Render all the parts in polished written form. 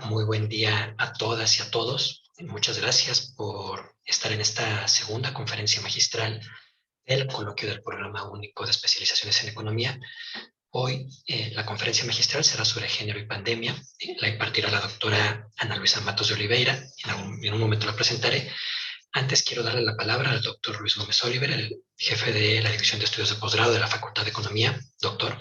Muy buen día a todas y a todos. Muchas gracias por estar en esta segunda conferencia magistral del coloquio del Programa Único de Especializaciones en Economía. Hoy la conferencia magistral será sobre género y pandemia. La impartirá la doctora Ana Luisa Matos de Oliveira. En un momento la presentaré. Antes quiero darle la palabra al doctor Luis Gómez Oliver, el jefe de la División de Estudios de Posgrado de la Facultad de Economía. Doctor.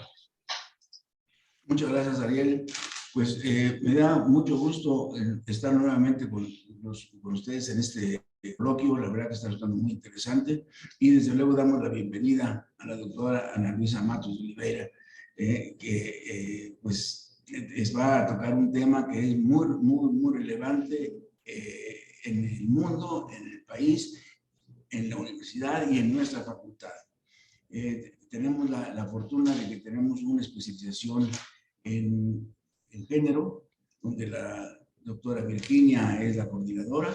Muchas gracias, Ariel. Pues me da mucho gusto estar nuevamente con ustedes en este coloquio. La verdad que está resultando muy interesante. Y desde luego damos la bienvenida a la doctora Ana Luisa Matos de Oliveira, que va a tocar un tema que es muy relevante en el mundo, en el país, en la universidad y en nuestra facultad. Tenemos la fortuna de que tenemos una especialización en género, donde la doctora Virginia es la coordinadora,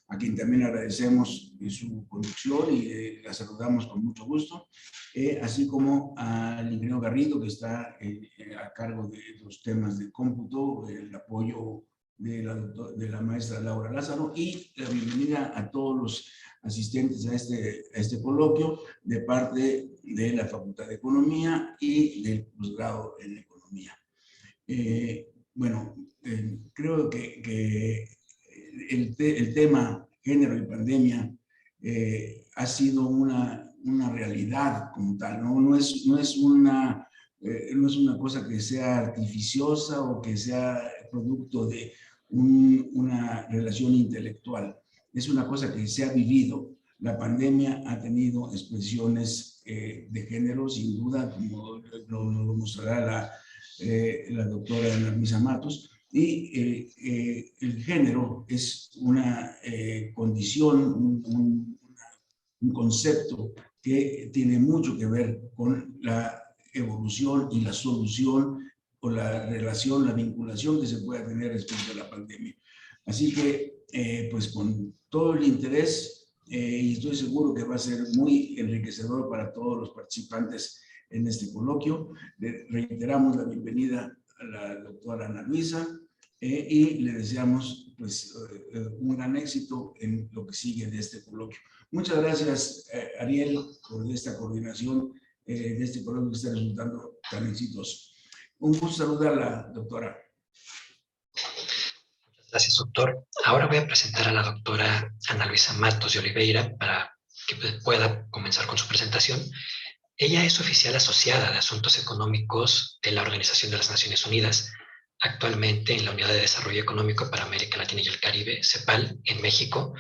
a quien también agradecemos su conducción y la saludamos con mucho gusto, así como al ingeniero Garrido, que está a cargo de los temas de cómputo, el apoyo de la maestra Laura Lázaro, y la bienvenida a todos los asistentes a este coloquio de parte de la Facultad de Economía y del posgrado en Economía. Creo que el tema género y pandemia ha sido una realidad como tal, ¿no? No es una cosa que sea artificiosa o que sea producto de una relación intelectual. Es una cosa que se ha vivido. La pandemia ha tenido expresiones de género, sin duda, como lo mostrará la doctora Ana Luisa Matos, y el género es una condición, un concepto que tiene mucho que ver con la evolución y la solución o la relación, la vinculación que se pueda tener respecto a la pandemia. Así que, pues con todo el interés, y estoy seguro que va a ser muy enriquecedor para todos los participantes en este coloquio, le reiteramos la bienvenida a la doctora Ana Luisa y le deseamos pues un gran éxito en lo que sigue de este coloquio. Muchas gracias, Ariel, por esta coordinación de este coloquio que está resultando tan exitoso. Un gusto saludar a la doctora. Muchas gracias, doctor. Ahora voy a presentar a la doctora Ana Luisa Matos de Oliveira para que pueda comenzar con su presentación. Ella es oficial asociada de Asuntos Económicos de la Organización de las Naciones Unidas, actualmente en la Unidad de Desarrollo Económico para América Latina y el Caribe, CEPAL, en México.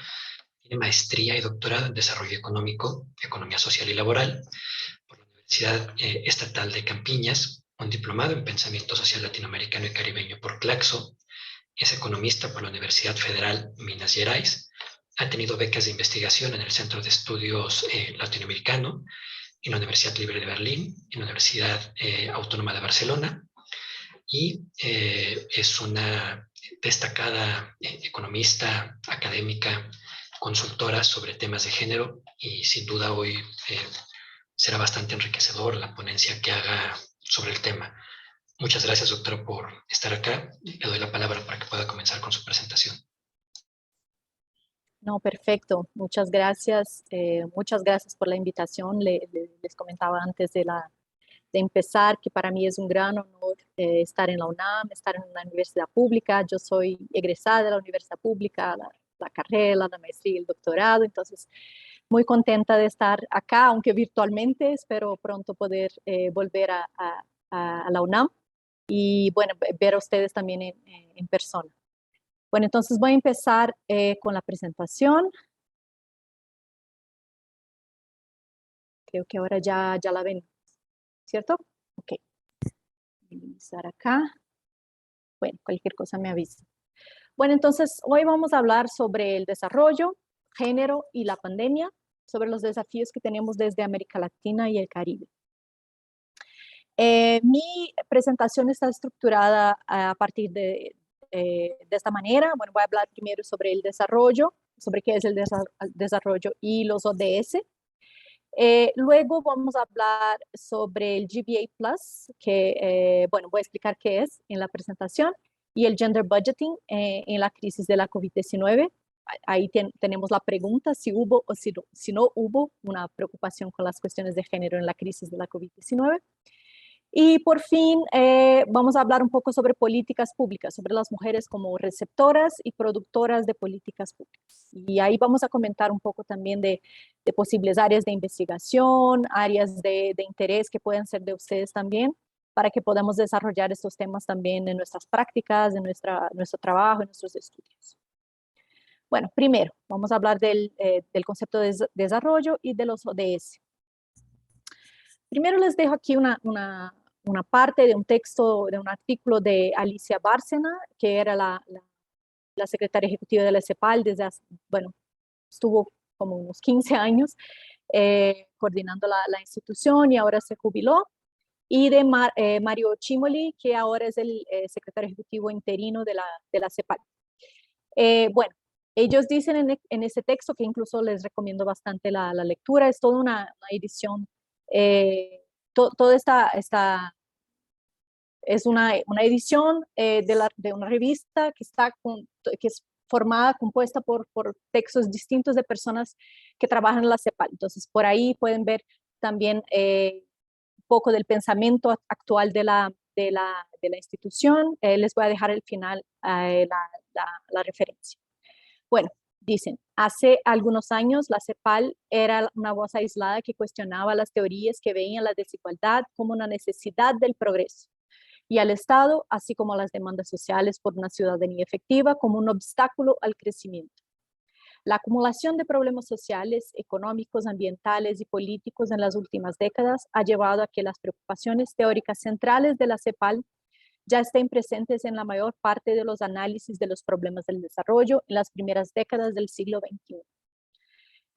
Tiene maestría y doctorado en Desarrollo Económico, Economía Social y Laboral por la Universidad Estatal de Campiñas, un diplomado en Pensamiento Social Latinoamericano y Caribeño por Claxo. Es economista por la Universidad Federal Minas Gerais. Ha tenido becas de investigación en el Centro de Estudios Latinoamericano, en la Universidad Libre de Berlín, en la Universidad Autónoma de Barcelona, y es una destacada economista, académica, consultora sobre temas de género, y sin duda hoy será bastante enriquecedor la ponencia que haga sobre el tema. Muchas gracias, doctora, por estar acá. Le doy la palabra para que pueda comenzar con su presentación. No, perfecto. Muchas gracias. Muchas gracias por la invitación. Les comentaba antes de empezar que para mí es un gran honor estar en la UNAM, estar en una universidad pública. Yo soy egresada de la universidad pública, la carrera, la maestría y el doctorado. Entonces, muy contenta de estar acá, aunque virtualmente. Espero pronto poder volver a la UNAM y, bueno, ver a ustedes también en persona. Bueno, entonces voy a empezar con la presentación. Creo que ahora ya la ven, ¿cierto? Ok. Voy a iniciar acá. Bueno, cualquier cosa me avisa. Bueno, entonces hoy vamos a hablar sobre el desarrollo, género y la pandemia, sobre los desafíos que tenemos desde América Latina y el Caribe. Mi presentación está estructurada a partir de esta manera. Bueno, voy a hablar primero sobre el desarrollo, sobre qué es el desarrollo y los ODS. Luego vamos a hablar sobre el GBA Plus, que, bueno, voy a explicar qué es en la presentación. y el gender budgeting en la crisis de la COVID-19. Ahí tenemos la pregunta si hubo o si no hubo una preocupación con las cuestiones de género en la crisis de la COVID-19. Y por fin vamos a hablar un poco sobre políticas públicas, sobre las mujeres como receptoras y productoras de políticas públicas. Y ahí vamos a comentar un poco también de posibles áreas de investigación, áreas de interés que pueden ser de ustedes también, para que podamos desarrollar estos temas también en nuestras prácticas, en nuestro trabajo, en nuestros estudios. Bueno, primero vamos a hablar del concepto de desarrollo y de los ODS. Primero les dejo aquí una parte de un texto, de un artículo de Alicia Bárcena, que era la secretaria ejecutiva de la CEPAL desde hace, bueno, estuvo como unos 15 años coordinando la institución y ahora se jubiló, y de Mario Cimoli, que ahora es el secretario ejecutivo interino de la CEPAL. Bueno, ellos dicen en ese texto, que incluso les recomiendo bastante la lectura, es toda una edición, toda esta es una edición de una revista que es compuesta por textos distintos de personas que trabajan en la CEPAL. Entonces, por ahí pueden ver también un poco del pensamiento actual de la institución. Les voy a dejar al final la referencia. Bueno, dicen, hace algunos años la CEPAL era una voz aislada que cuestionaba las teorías que veían la desigualdad como una necesidad del progreso y al Estado, así como a las demandas sociales por una ciudadanía efectiva, como un obstáculo al crecimiento. La acumulación de problemas sociales, económicos, ambientales y políticos en las últimas décadas ha llevado a que las preocupaciones teóricas centrales de la CEPAL ya estén presentes en la mayor parte de los análisis de los problemas del desarrollo en las primeras décadas del siglo XXI.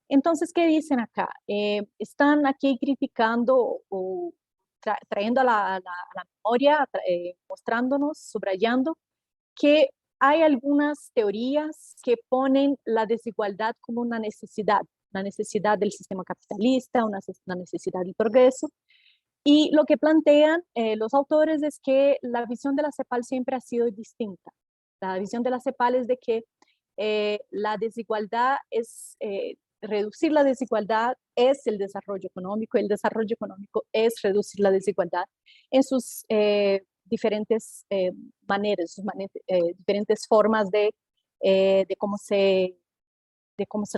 Entonces, ¿qué dicen acá? Están aquí criticando o trayendo a la memoria, mostrándonos, subrayando, que hay algunas teorías que ponen la desigualdad como una necesidad del sistema capitalista, una necesidad del progreso. Y lo que plantean los autores es que la visión de la CEPAL siempre ha sido distinta. La visión de la CEPAL es de que la desigualdad es, reducir la desigualdad es el desarrollo económico es reducir la desigualdad en sus diferentes maneras, diferentes formas de cómo se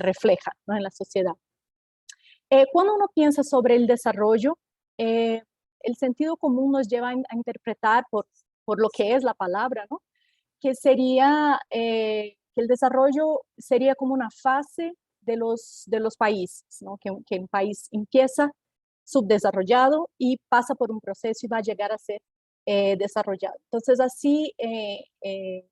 refleja, ¿no?, en la sociedad. Cuando uno piensa sobre el desarrollo, el sentido común nos lleva a interpretar por lo que es la palabra, ¿no?, que sería que el desarrollo sería como una fase de los países, ¿no?, que un país empieza subdesarrollado y pasa por un proceso y va a llegar a ser desarrollado. Entonces, así, de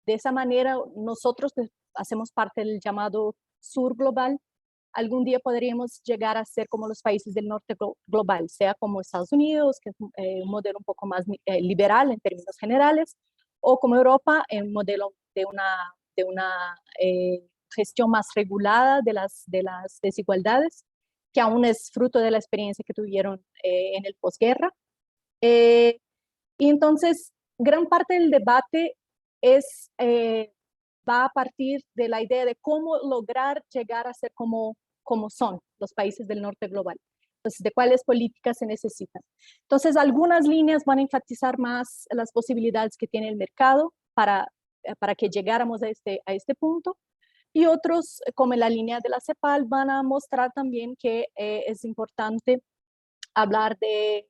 esa manera, nosotros hacemos parte del llamado sur global. Algún día podríamos llegar a ser como los países del norte global, sea como Estados Unidos, que es un modelo un poco más liberal en términos generales, o como Europa, en un modelo de una gestión más regulada de las desigualdades, que aún es fruto de la experiencia que tuvieron en el posguerra. Y entonces, gran parte del debate va a partir de la idea de cómo lograr llegar a ser como son los países del norte global. Entonces, de cuáles políticas se necesitan. Entonces, algunas líneas van a enfatizar más las posibilidades que tiene el mercado para que llegáramos a este punto. Y otros, como la línea de la CEPAL, van a mostrar también que es importante hablar de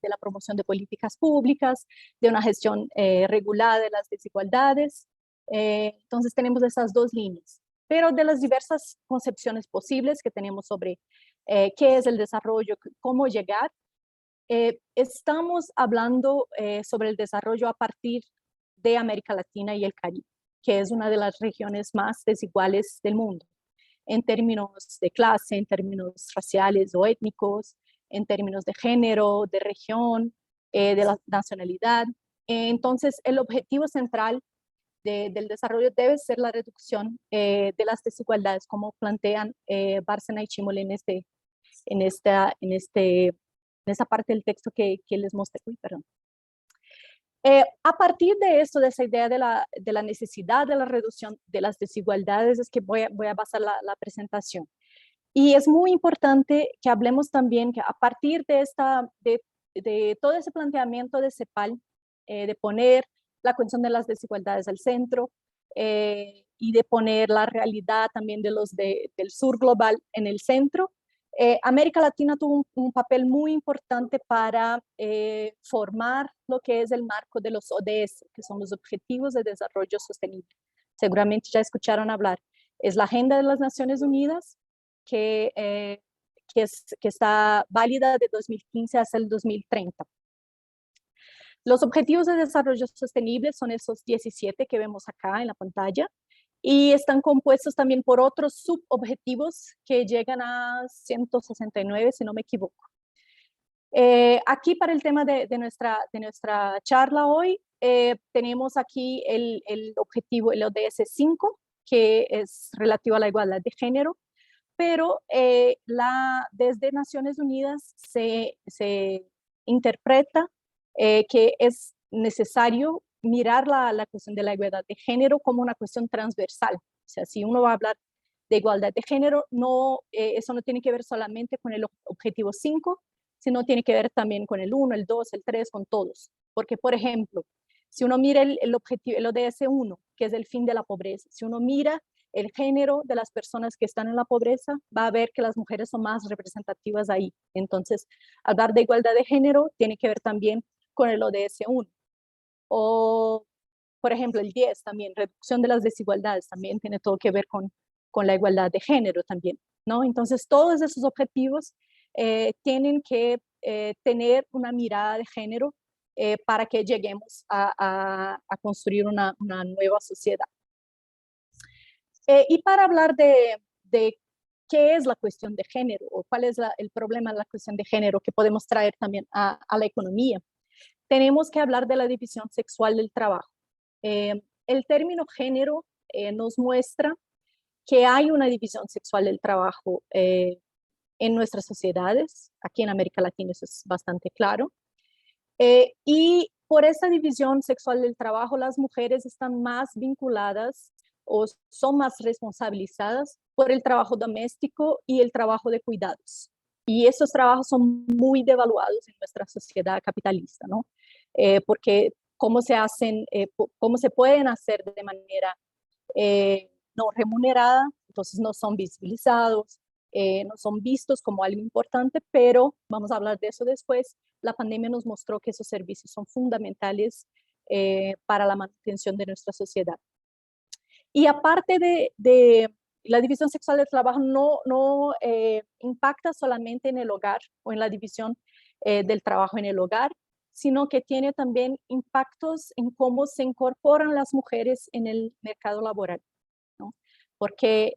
la promoción de políticas públicas, de una gestión regulada de las desigualdades. Entonces tenemos esas dos líneas, pero de las diversas concepciones posibles que tenemos sobre qué es el desarrollo, cómo llegar, estamos hablando sobre el desarrollo a partir de América Latina y el Caribe, que es una de las regiones más desiguales del mundo, en términos de clase, en términos raciales o étnicos, en términos de género, de región, de la nacionalidad. Entonces, el objetivo central del desarrollo debe ser la reducción de las desigualdades, como plantean Bárcena y Cimoli en esa parte del texto que les mostré. Perdón. A partir de esto, de esa idea de la necesidad de la reducción de las desigualdades, es que voy a basar la presentación. Y es muy importante que hablemos también que a partir de todo ese planteamiento de CEPAL, de poner la cuestión de las desigualdades al centro y de poner la realidad también del sur global en el centro, América Latina tuvo un papel muy importante para formar lo que es el marco de los ODS, que son los Objetivos de Desarrollo Sostenible. Seguramente ya escucharon hablar. Es la Agenda de las Naciones Unidas que está válida de 2015 hasta el 2030. Los Objetivos de Desarrollo Sostenible son esos 17 que vemos acá en la pantalla, y están compuestos también por otros subobjetivos que llegan a 169, si no me equivoco. Aquí para el tema de nuestra charla hoy, tenemos aquí el objetivo, el ODS 5, que es relativo a la igualdad de género, pero desde Naciones Unidas se interpreta que es necesario mirar la cuestión de la igualdad de género como una cuestión transversal. O sea, si uno va a hablar de igualdad de género, eso no tiene que ver solamente con el objetivo 5, sino tiene que ver también con el 1, el 2, el 3, con todos. Porque, por ejemplo, si uno mira el ODS 1, que es el fin de la pobreza, si uno mira el género de las personas que están en la pobreza, va a ver que las mujeres son más representativas ahí. Entonces, hablar de igualdad de género tiene que ver también con el ODS 1. O, por ejemplo, el 10 también, reducción de las desigualdades, también tiene todo que ver con la igualdad de género también, ¿no? Entonces, todos esos objetivos tienen que tener una mirada de género para que lleguemos a construir una nueva sociedad. Y para hablar de qué es la cuestión de género o cuál es el problema de la cuestión de género que podemos traer también a la economía, tenemos que hablar de la división sexual del trabajo. El término género nos muestra que hay una división sexual del trabajo en nuestras sociedades. Aquí en América Latina eso es bastante claro. Y por esta división sexual del trabajo, las mujeres están más vinculadas o son más responsabilizadas por el trabajo doméstico y el trabajo de cuidados. Y esos trabajos son muy devaluados en nuestra sociedad capitalista, ¿no? Porque cómo se pueden hacer de manera no remunerada, entonces no son visibilizados, no son vistos como algo importante, pero vamos a hablar de eso después. La pandemia nos mostró que esos servicios son fundamentales para la mantención de nuestra sociedad. Y aparte de la división sexual del trabajo, no impacta solamente en el hogar o en la división del trabajo en el hogar, sino que tiene también impactos en cómo se incorporan las mujeres en el mercado laboral, ¿no? Porque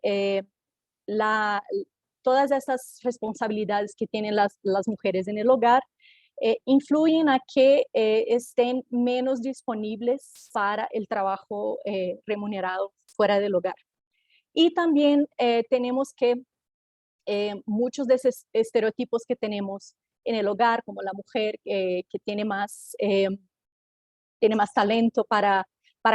todas esas responsabilidades que tienen las mujeres en el hogar influyen a que estén menos disponibles para el trabajo remunerado fuera del hogar. Y también tenemos que muchos de esos estereotipos que tenemos en el hogar, como la mujer que tiene más talento para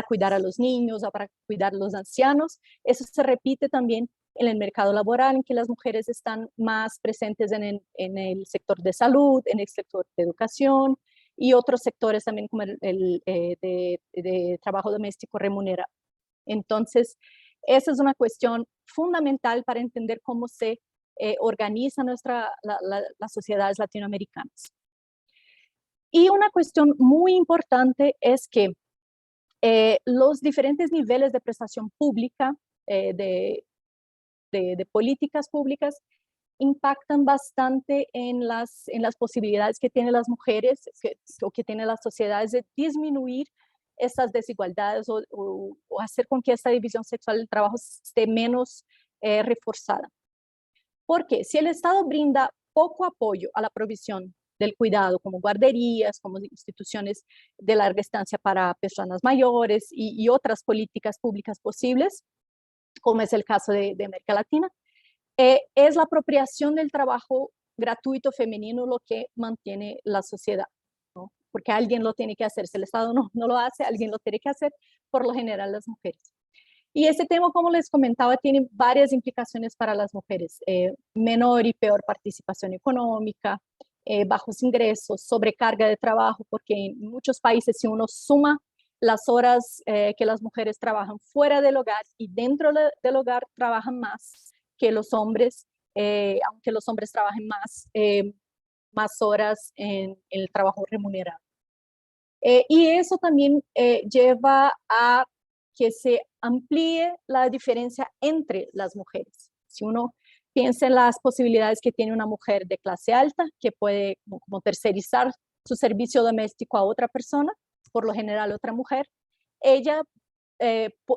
cuidar a los niños o para cuidar a los ancianos, eso se repite también en el mercado laboral, en que las mujeres están más presentes en el sector de salud, en el sector de educación y otros sectores también como el de trabajo doméstico remunerado. Entonces, esa es una cuestión fundamental para entender cómo se organiza las sociedades latinoamericanas. Y una cuestión muy importante es que los diferentes niveles de prestación pública, de políticas públicas, impactan bastante en las posibilidades que tienen las mujeres o que tienen las sociedades de disminuir estas desigualdades o hacer con que esta división sexual del trabajo esté menos reforzada. Porque si el Estado brinda poco apoyo a la provisión del cuidado, como guarderías, como instituciones de larga estancia para personas mayores y otras políticas públicas posibles, como es el caso de América Latina, es la apropiación del trabajo gratuito femenino lo que mantiene la sociedad, ¿no? porque alguien lo tiene que hacer. Si el Estado no lo hace, alguien lo tiene que hacer, por lo general las mujeres. Y este tema, como les comentaba, tiene varias implicaciones para las mujeres. Menor y peor participación económica, bajos ingresos, sobrecarga de trabajo, porque en muchos países, si uno suma las horas que las mujeres trabajan fuera del hogar y dentro del hogar, trabajan más que los hombres, aunque los hombres trabajen más horas en el trabajo remunerado. Y eso también lleva a que se amplíe la diferencia entre las mujeres. Si uno piensa en las posibilidades que tiene una mujer de clase alta, que puede como tercerizar su servicio doméstico a otra persona, por lo general otra mujer, ella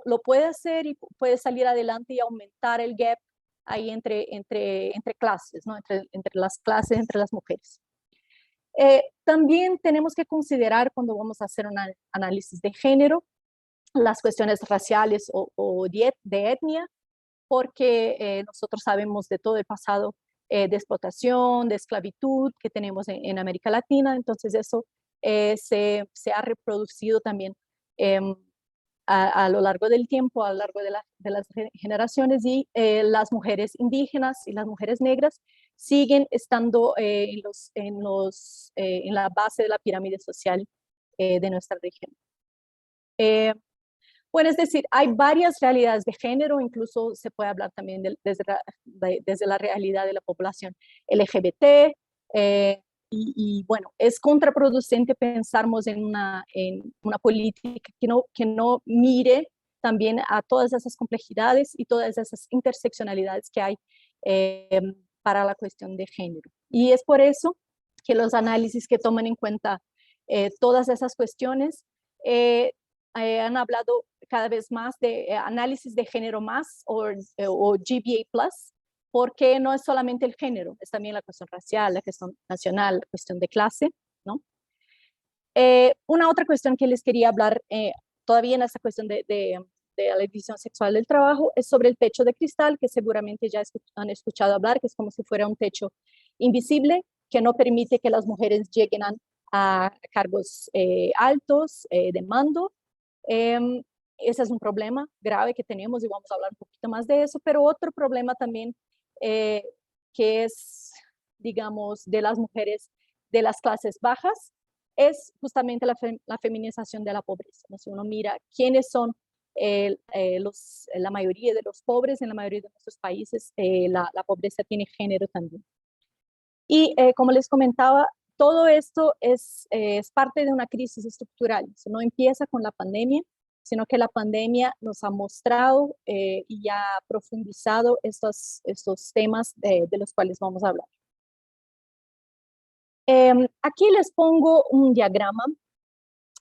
lo puede hacer y puede salir adelante y aumentar el gap ahí entre clases, ¿no? entre las clases, entre las mujeres. También tenemos que considerar cuando vamos a hacer un análisis de género, las cuestiones raciales o de etnia, porque nosotros sabemos de todo el pasado de explotación, de esclavitud que tenemos en América Latina, entonces eso se ha reproducido también a lo largo del tiempo, a lo largo de las generaciones, y las mujeres indígenas y las mujeres negras siguen estando en la base de la pirámide social de nuestra región. Bueno, es decir, hay varias realidades de género, incluso se puede hablar también desde la realidad de la población LGBT, y bueno, es contraproducente pensarmos en una política que no mire también a todas esas complejidades y todas esas interseccionalidades que hay para la cuestión de género. Y es por eso que los análisis que toman en cuenta todas esas cuestiones han hablado cada vez más de análisis de género más o GBA+, porque no es solamente el género, es también la cuestión racial, la cuestión nacional, la cuestión de clase, ¿no? Una otra cuestión que les quería hablar todavía en esta cuestión de la división sexual del trabajo es sobre el techo de cristal, que seguramente ya han escuchado hablar, que es como si fuera un techo invisible que no permite que las mujeres lleguen a cargos altos de mando. Ese es un problema grave que tenemos y vamos a hablar un poquito más de eso, pero otro problema también que es, digamos, de las mujeres de las clases bajas es justamente la feminización de la pobreza, ¿no? Si uno mira quiénes son la mayoría de los pobres en la mayoría de nuestros países, la pobreza tiene género también. Y como les comentaba, todo esto es parte de una crisis estructural. Eso no empieza con la pandemia, sino que la pandemia nos ha mostrado y ha profundizado estos temas de los cuales vamos a hablar. Aquí les pongo un diagrama,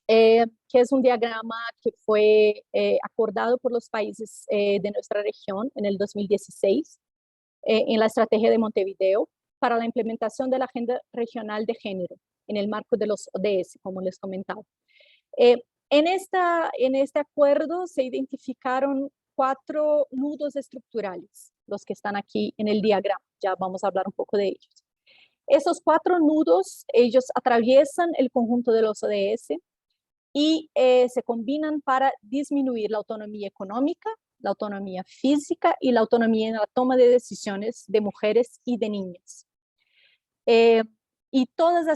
que es un diagrama que fue acordado por los países de nuestra región en el 2016, en la estrategia de Montevideo, para la implementación de la Agenda Regional de Género en el marco de los ODS, como les comentaba. En este acuerdo se identificaron 4 nudos estructurales, los que están aquí en el diagrama. Ya vamos a hablar un poco de ellos. Esos 4 nudos, ellos atraviesan el conjunto de los ODS y se combinan para disminuir la autonomía económica, la autonomía física y la autonomía en la toma de decisiones de mujeres y de niñas. Y todas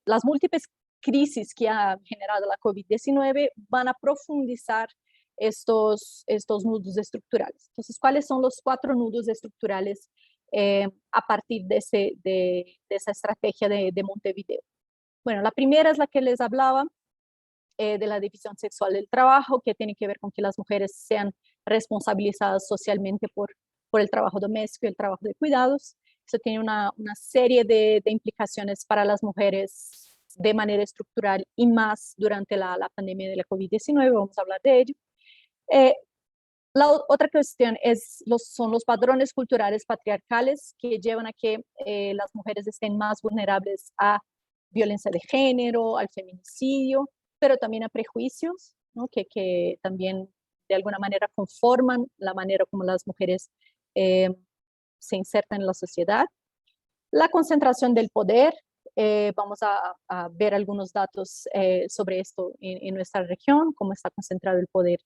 las múltiples crisis que ha generado la COVID-19 van a profundizar estos nudos estructurales. Entonces, ¿cuáles son los 4 nudos estructurales a partir de esa estrategia de Montevideo? Bueno, la primera es la que les hablaba, de la división sexual del trabajo, que tiene que ver con que las mujeres sean responsabilizadas socialmente por el trabajo doméstico y el trabajo de cuidados. Eso tiene una serie de implicaciones para las mujeres de manera estructural y más durante la pandemia de la COVID-19, vamos a hablar de ello. La otra cuestión son los patrones culturales patriarcales que llevan a que las mujeres estén más vulnerables a violencia de género, al feminicidio, pero también a prejuicios, ¿no? que también de alguna manera conforman la manera como las mujeres se insertan en la sociedad. La concentración del poder, Vamos a ver algunos datos sobre esto en nuestra región, cómo está concentrado el poder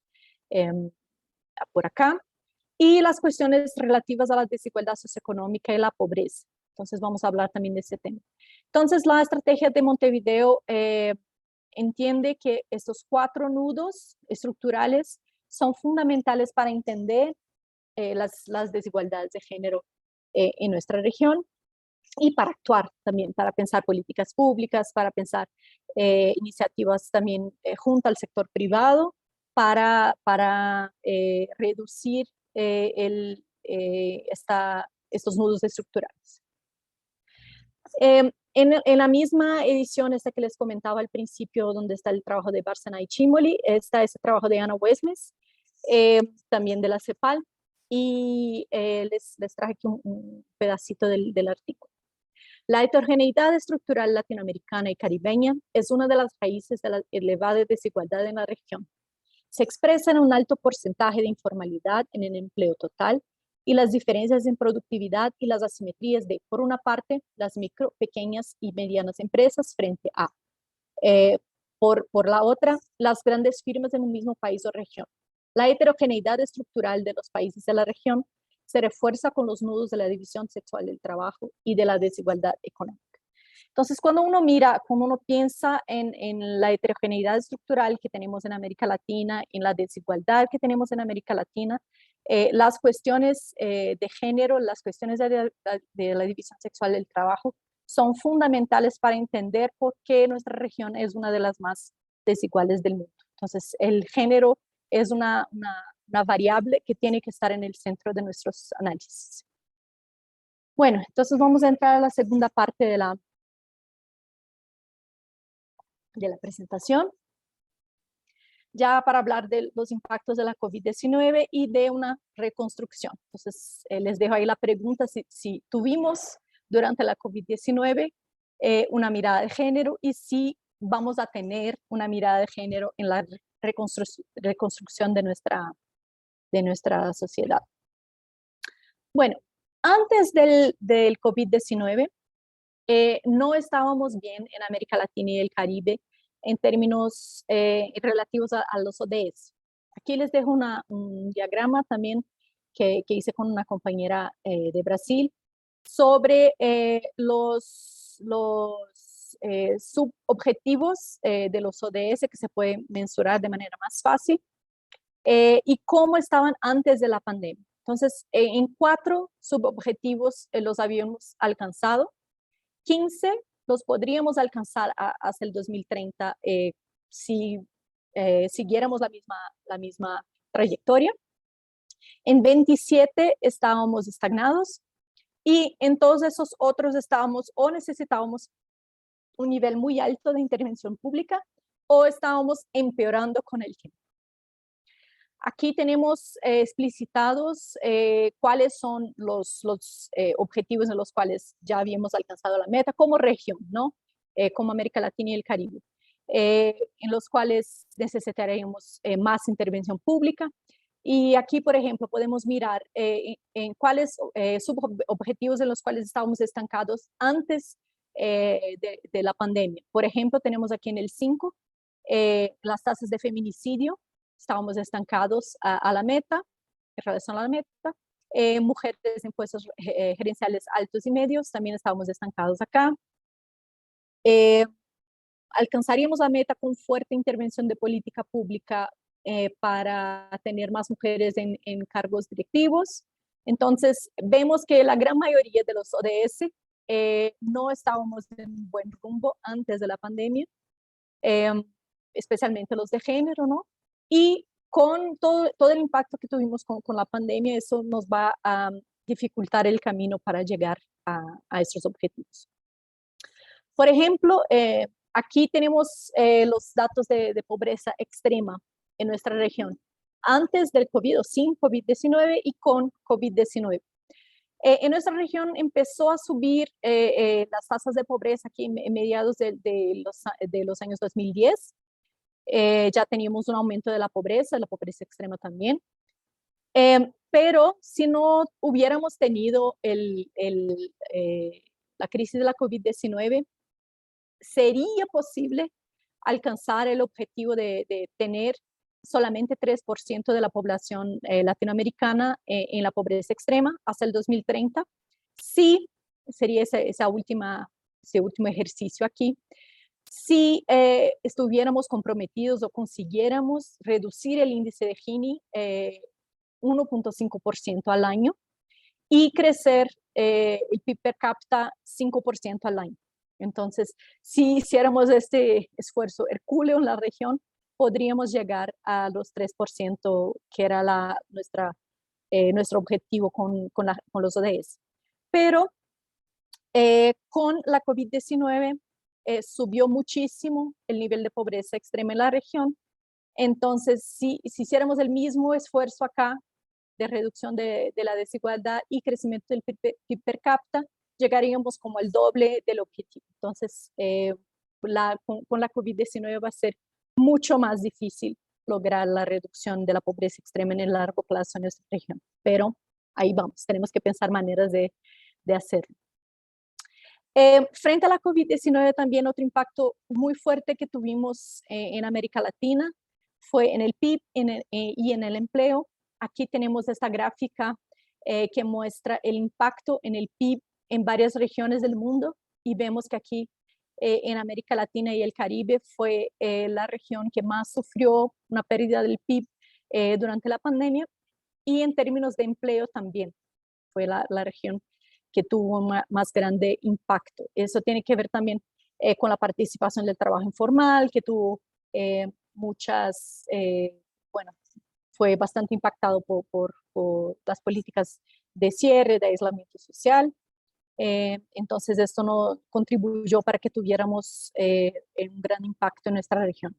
por acá, y las cuestiones relativas a la desigualdad socioeconómica y la pobreza. Entonces vamos a hablar también de ese tema. Entonces la estrategia de Montevideo entiende que estos 4 nudos estructurales son fundamentales para entender las desigualdades de género en nuestra región y para actuar también, para pensar políticas públicas, para pensar iniciativas también junto al sector privado para reducir estos nudos estructurales. En la misma edición, esta que les comentaba al principio, donde está el trabajo de Bárcena y Cimoli, está ese trabajo de Ana Westmes, también de la CEPAL, y les traje aquí un pedacito del artículo. La heterogeneidad estructural latinoamericana y caribeña es una de las raíces de la elevada desigualdad en la región. Se expresa en un alto porcentaje de informalidad en el empleo total y las diferencias en productividad y las asimetrías de, por una parte, las micro, pequeñas y medianas empresas frente a, por la otra, las grandes firmas en un mismo país o región. La heterogeneidad estructural de los países de la región se refuerza con los nudos de la división sexual del trabajo y de la desigualdad económica. Entonces, cuando uno piensa en la heterogeneidad estructural que tenemos en América Latina, en la desigualdad que tenemos en América Latina, las cuestiones de género, las cuestiones de la división sexual del trabajo son fundamentales para entender por qué nuestra región es una de las más desiguales del mundo. Entonces, el género es una variable que tiene que estar en el centro de nuestros análisis. Bueno, entonces vamos a entrar a la segunda parte de la presentación, ya para hablar de los impactos de la COVID-19 y de una reconstrucción. Entonces, les dejo ahí la pregunta si tuvimos durante la COVID-19 una mirada de género y si vamos a tener una mirada de género en la reconstrucción de nuestra sociedad. Bueno, antes del COVID-19, no estábamos bien en América Latina y el Caribe en términos relativos a los ODS. Aquí les dejo un diagrama también que hice con una compañera de Brasil sobre los subobjetivos de los ODS que se pueden mensurar de manera más fácil y cómo estaban antes de la pandemia. Entonces, en 4 subobjetivos los habíamos alcanzado. 15 los podríamos alcanzar hasta el 2030 si siguiéramos la misma trayectoria. En 27 estábamos estagnados y en todos esos otros estábamos o necesitábamos un nivel muy alto de intervención pública o estábamos empeorando con el tiempo. Aquí tenemos explicitados cuáles son los objetivos en los cuales ya habíamos alcanzado la meta como región, ¿no? Como América Latina y el Caribe, en los cuales necesitaríamos más intervención pública. Y aquí, por ejemplo, podemos mirar en cuáles subobjetivos en los cuales estábamos estancados antes de la pandemia. Por ejemplo, tenemos aquí en el 5 las tasas de feminicidio. Estábamos estancados a la meta, en relación a la meta. Mujeres en puestos gerenciales altos y medios, también estábamos estancados acá. Alcanzaríamos la meta con fuerte intervención de política pública para tener más mujeres en cargos directivos. Entonces, vemos que la gran mayoría de los ODS no estábamos en un buen rumbo antes de la pandemia, especialmente los de género, ¿no? Y con todo el impacto que tuvimos con la pandemia, eso nos va a dificultar el camino para llegar a estos objetivos. Por ejemplo, aquí tenemos los datos de pobreza extrema en nuestra región, antes del COVID o sin COVID-19 y con COVID-19. En nuestra región empezó a subir las tasas de pobreza aquí en mediados de los años 2010. Ya teníamos un aumento de la pobreza extrema también. Pero si no hubiéramos tenido la crisis de la COVID-19, sería posible alcanzar el objetivo de tener solamente 3% de la población latinoamericana en la pobreza extrema hasta el 2030. Sí, sería ese último ejercicio aquí. Si estuviéramos comprometidos o consiguiéramos reducir el índice de Gini 1.5% al año y crecer el PIB per cápita 5% al año. Entonces, si hiciéramos este esfuerzo hercúleo en la región, podríamos llegar a los 3%, que era nuestro objetivo con los ODS. Pero con la COVID-19 subió muchísimo el nivel de pobreza extrema en la región. Entonces, si hiciéramos el mismo esfuerzo acá de reducción de la desigualdad y crecimiento del PIB per cápita, llegaríamos como al doble del objetivo. Entonces, con la COVID-19 va a ser mucho más difícil lograr la reducción de la pobreza extrema en el largo plazo en esta región. Pero ahí vamos, tenemos que pensar maneras de hacerlo. Frente a la COVID-19 también otro impacto muy fuerte que tuvimos en América Latina fue en el PIB y en el empleo. Aquí tenemos esta gráfica que muestra el impacto en el PIB en varias regiones del mundo y vemos que aquí en América Latina y el Caribe fue la región que más sufrió una pérdida del PIB durante la pandemia, y en términos de empleo también fue la región que tuvo más grande impacto. Eso tiene que ver también con la participación del trabajo informal, que tuvo fue bastante impactado por las políticas de cierre, de aislamiento social. Entonces esto no contribuyó para que tuviéramos un gran impacto en nuestra región.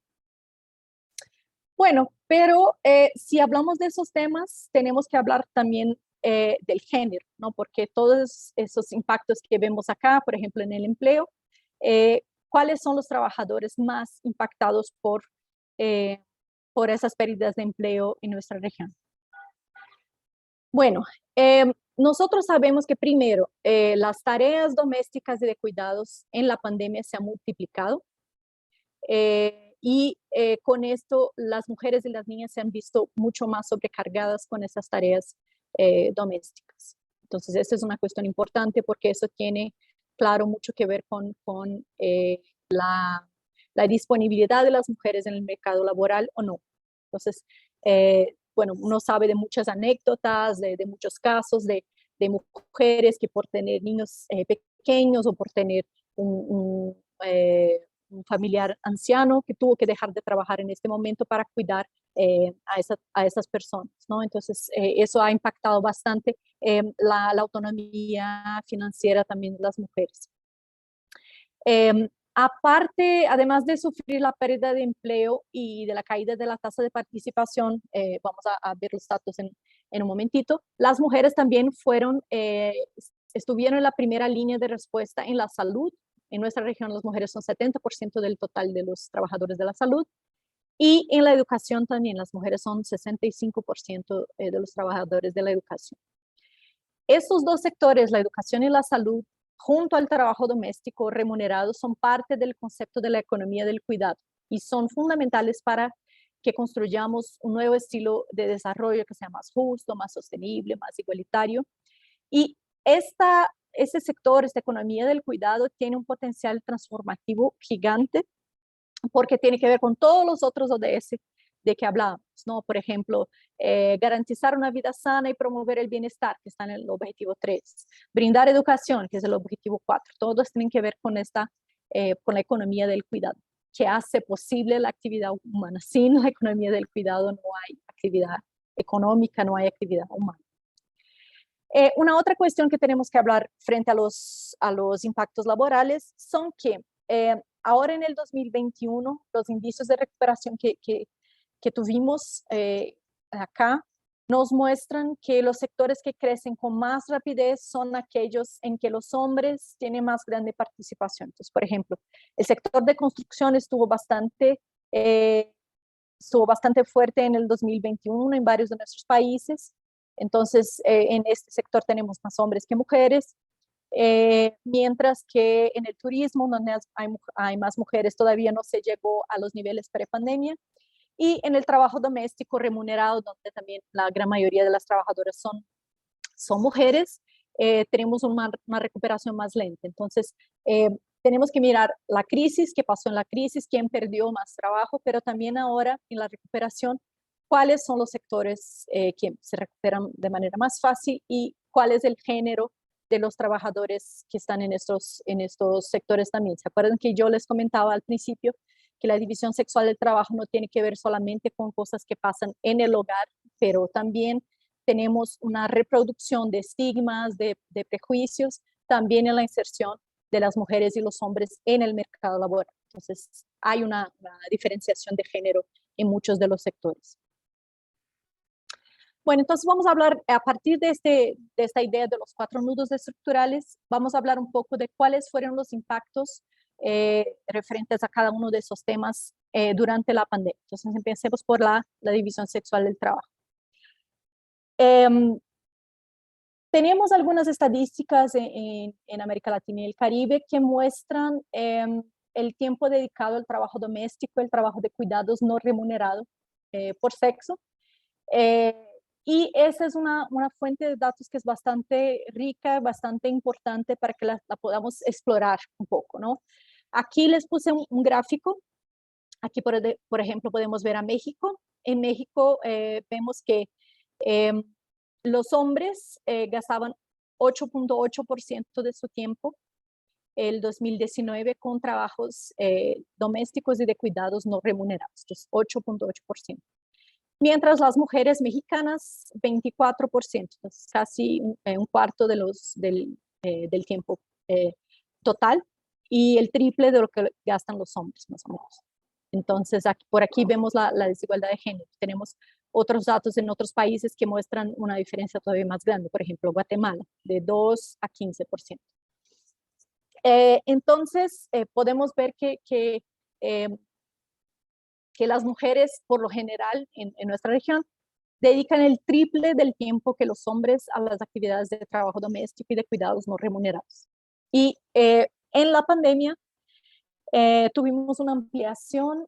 Bueno, pero si hablamos de esos temas, tenemos que hablar también del género, ¿no? Porque todos esos impactos que vemos acá, por ejemplo, en el empleo, ¿cuáles son los trabajadores más impactados por esas pérdidas de empleo en nuestra región? Bueno, nosotros sabemos que primero, las tareas domésticas y de cuidados en la pandemia se han multiplicado. Y con esto las mujeres y las niñas se han visto mucho más sobrecargadas con esas tareas domésticas. Entonces, esta es una cuestión importante porque eso tiene, claro, mucho que ver con la disponibilidad de las mujeres en el mercado laboral o no. Entonces, bueno, uno sabe de muchas anécdotas, de muchos casos de mujeres que por tener niños pequeños o por tener un familiar anciano que tuvo que dejar de trabajar en este momento para cuidar a esas personas, ¿no? Entonces, eso ha impactado bastante la autonomía financiera también de las mujeres. Aparte, además de sufrir la pérdida de empleo y de la caída de la tasa de participación, vamos a ver los datos en un momentito, las mujeres también estuvieron en la primera línea de respuesta en la salud. En nuestra región las mujeres son 70% del total de los trabajadores de la salud, y en la educación también las mujeres son 65% de los trabajadores de la educación. Estos dos sectores, la educación y la salud, junto al trabajo doméstico remunerado, son parte del concepto de la economía del cuidado y son fundamentales para que construyamos un nuevo estilo de desarrollo que sea más justo, más sostenible, más igualitario. Y ese sector, esta economía del cuidado, tiene un potencial transformativo gigante porque tiene que ver con todos los otros ODS de que hablamos, ¿no? Por ejemplo, garantizar una vida sana y promover el bienestar, que está en el objetivo 3. Brindar educación, que es el objetivo 4. Todos tienen que ver con la economía del cuidado, que hace posible la actividad humana. Sin la economía del cuidado no hay actividad económica, no hay actividad humana. Una otra cuestión que tenemos que hablar frente a los impactos laborales son que ahora en el 2021 los indicios de recuperación que tuvimos acá nos muestran que los sectores que crecen con más rapidez son aquellos en que los hombres tienen más grande participación. Entonces, por ejemplo, el sector de construcción estuvo bastante fuerte en el 2021 en varios de nuestros países. Entonces, en este sector tenemos más hombres que mujeres. mientras que en el turismo, donde hay más mujeres, todavía no se llegó a los niveles pre-pandemia. Y en el trabajo doméstico remunerado, donde también la gran mayoría de las trabajadoras son mujeres, tenemos una recuperación más lenta. Entonces, tenemos que mirar la crisis, qué pasó en la crisis, quién perdió más trabajo, pero también ahora en la recuperación, cuáles son los sectores que se recuperan de manera más fácil y cuál es el género de los trabajadores que están en estos sectores también. ¿Se acuerdan que yo les comentaba al principio que la división sexual del trabajo no tiene que ver solamente con cosas que pasan en el hogar, pero también tenemos una reproducción de estigmas, de prejuicios, también en la inserción de las mujeres y los hombres en el mercado laboral. Entonces, hay una diferenciación de género en muchos de los sectores. Bueno, entonces vamos a hablar, a partir de esta idea de los 4 nudos estructurales, vamos a hablar un poco de cuáles fueron los impactos referentes a cada uno de esos temas durante la pandemia. Entonces, empecemos por la división sexual del trabajo. Tenemos algunas estadísticas en América Latina y el Caribe que muestran el tiempo dedicado al trabajo doméstico, el trabajo de cuidados no remunerado por sexo. Y esa es una fuente de datos que es bastante rica, bastante importante para que la podamos explorar un poco, ¿no? Aquí les puse un gráfico. Aquí, por ejemplo, podemos ver a México. En México vemos que los hombres gastaban 8.8% de su tiempo el 2019 con trabajos domésticos y de cuidados no remunerados, entonces 8.8%. Mientras las mujeres mexicanas, 24%, entonces casi un cuarto del tiempo total y el triple de lo que gastan los hombres, más o menos. Entonces, por aquí vemos la desigualdad de género. Tenemos otros datos en otros países que muestran una diferencia todavía más grande. Por ejemplo, Guatemala, de 2 a 15%. Entonces, podemos ver que las mujeres, por lo general, en nuestra región, dedican el triple del tiempo que los hombres a las actividades de trabajo doméstico y de cuidados no remunerados. Y en la pandemia, tuvimos una ampliación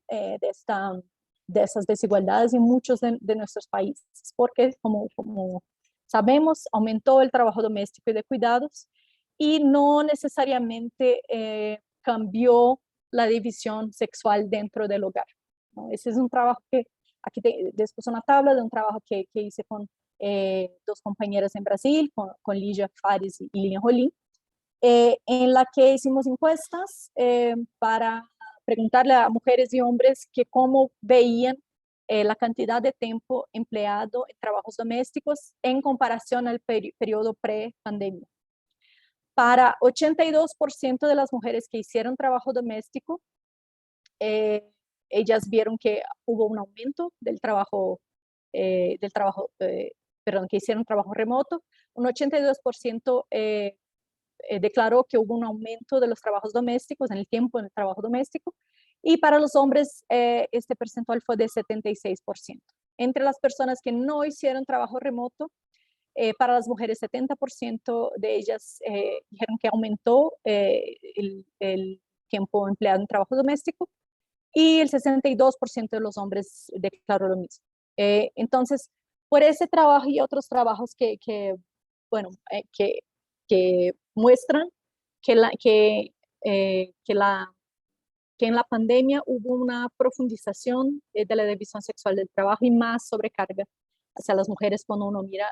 de esas desigualdades en muchos de nuestros países, porque como sabemos, aumentó el trabajo doméstico y de cuidados y no necesariamente cambió la división sexual dentro del hogar, ¿no? Ese es un trabajo que, aquí después una tabla de un trabajo que hice con 2 compañeras en Brasil, con Lígia Fares y Lilian Rolim, en la que hicimos encuestas para preguntarle a mujeres y hombres que cómo veían la cantidad de tiempo empleado en trabajos domésticos en comparación al periodo pre-pandemia. Para 82% de las mujeres que hicieron trabajo doméstico, ellas vieron que hubo un aumento del trabajo, perdón, que hicieron trabajo remoto. Un 82% declaró que hubo un aumento de los trabajos domésticos en el tiempo en el trabajo doméstico, y para los hombres este percentual fue de 76%. Entre las personas que no hicieron trabajo remoto, para las mujeres 70% de ellas dijeron que aumentó el tiempo empleado en trabajo doméstico, y el 62% de los hombres declaró lo mismo. Entonces, por ese trabajo y otros trabajos que muestran que en la pandemia hubo una profundización de la división sexual del trabajo y más sobrecarga hacia las mujeres cuando uno mira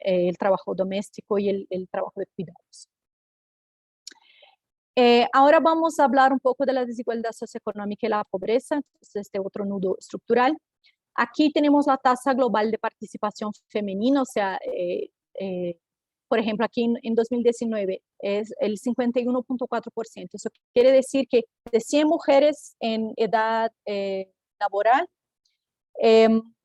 el trabajo doméstico y el trabajo de cuidados. Ahora vamos a hablar un poco de la desigualdad socioeconómica y la pobreza, entonces este otro nudo estructural. Aquí tenemos la tasa global de participación femenina, o sea, por ejemplo, aquí en 2019 es el 51.4%. Eso quiere decir que de 100 mujeres en edad laboral,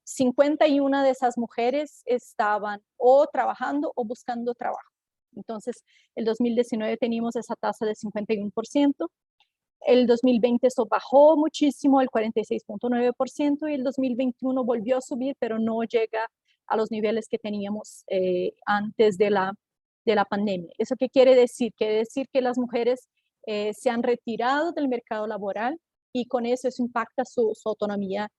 51 de esas mujeres estaban o trabajando o buscando trabajo. Entonces, el 2019 teníamos esa tasa de 51%. El 2020 eso bajó muchísimo, el 46.9%, y el 2021 volvió a subir, pero no llega a los niveles que teníamos antes de la de la pandemia. ¿Eso qué quiere decir? Quiere decir que las mujeres se han retirado del mercado laboral y con eso impacta su autonomía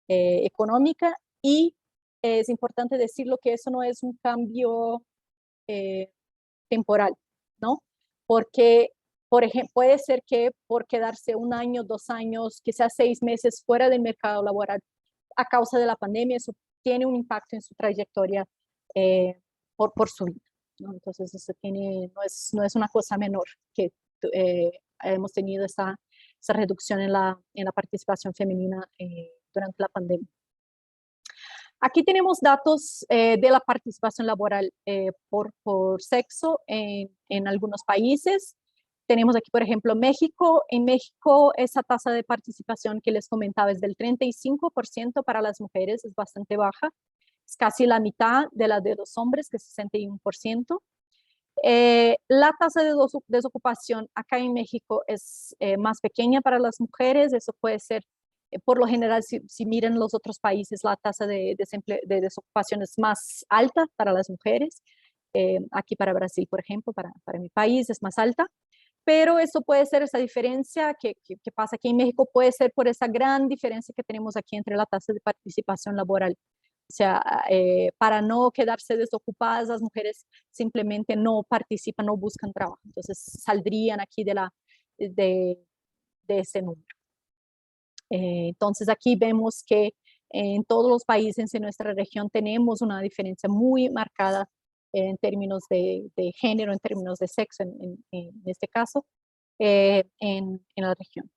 económica, y es importante decirlo que eso no es un cambio temporal, ¿no? Porque, por ejemplo, puede ser que por quedarse 1 año, 2 años, quizás 6 meses fuera del mercado laboral a causa de la pandemia, eso tiene un impacto en su trayectoria por su vida, ¿no? Entonces, eso no es una cosa menor que hemos tenido esa reducción en la participación femenina durante la pandemia. Aquí tenemos datos de la participación laboral por sexo en algunos países. Tenemos aquí, por ejemplo, México. En México, esa tasa de participación que les comentaba es del 35% para las mujeres, es bastante baja. Es casi la mitad de la de los hombres, que es 61%. La tasa de desocupación acá en México es más pequeña para las mujeres. Eso puede ser, por lo general, si miran los otros países, la tasa de desocupación es más alta para las mujeres. Aquí para Brasil, por ejemplo, para mi país es más alta. Pero eso puede ser esa diferencia que pasa aquí en México, puede ser por esa gran diferencia que tenemos aquí entre la tasa de participación laboral. O sea, para no quedarse desocupadas, las mujeres simplemente no participan, no buscan trabajo. Entonces, saldrían aquí de ese número. Entonces, aquí vemos que en todos los países en nuestra región tenemos una diferencia muy marcada en términos de género, en términos de sexo, en este caso, en la región.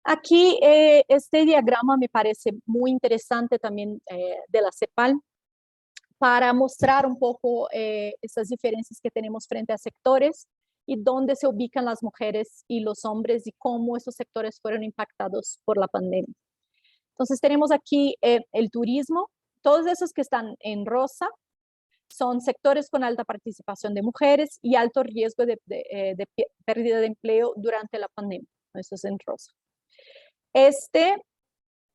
Aquí este diagrama me parece muy interesante también de la CEPAL para mostrar un poco esas diferencias que tenemos frente a sectores y dónde se ubican las mujeres y los hombres y cómo esos sectores fueron impactados por la pandemia. Entonces tenemos aquí el turismo. Todos esos que están en rosa son sectores con alta participación de mujeres y alto riesgo de pérdida de empleo durante la pandemia. Eso es en rosa. Este,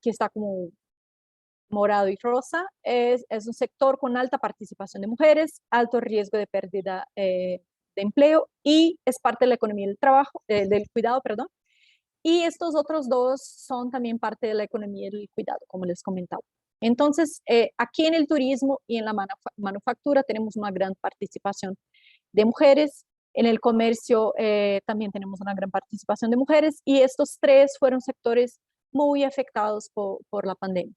que está como morado y rosa, es un sector con alta participación de mujeres, alto riesgo de pérdida de empleo y es parte de la economía del trabajo, del cuidado, perdón. Y estos otros dos son también parte de la economía del cuidado, como les comentaba. Entonces, aquí en el turismo y en la manufactura tenemos una gran participación de mujeres. En el comercio también tenemos una gran participación de mujeres y estos tres fueron sectores muy afectados por la pandemia.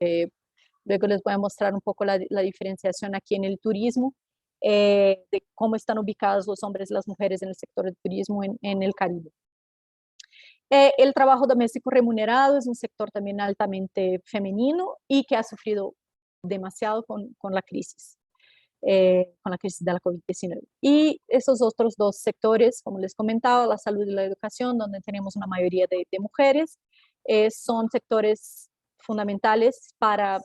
Luego les voy a mostrar un poco la diferenciación aquí en el turismo, de cómo están ubicados los hombres y las mujeres en el sector del turismo en el Caribe. El trabajo doméstico remunerado es un sector también altamente femenino y que ha sufrido demasiado con la crisis de la COVID-19. Y esos otros dos sectores, como les comentaba, la salud y la educación, donde tenemos una mayoría de mujeres, son sectores fundamentales para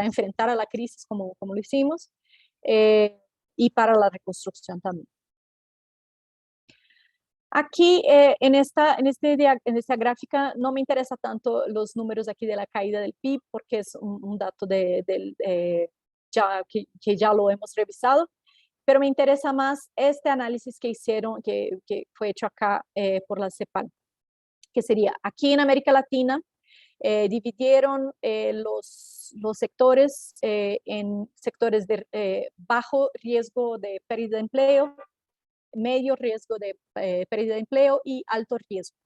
enfrentar a la crisis como lo hicimos, y para la reconstrucción también. Aquí en esta gráfica no me interesa tanto los números aquí de la caída del PIB porque es un dato que ya lo hemos revisado, pero me interesa más este análisis que hicieron, que fue hecho acá por la CEPAL, que sería aquí en América Latina, dividieron los sectores en sectores de bajo riesgo de pérdida de empleo, medio riesgo de pérdida de empleo y alto riesgo.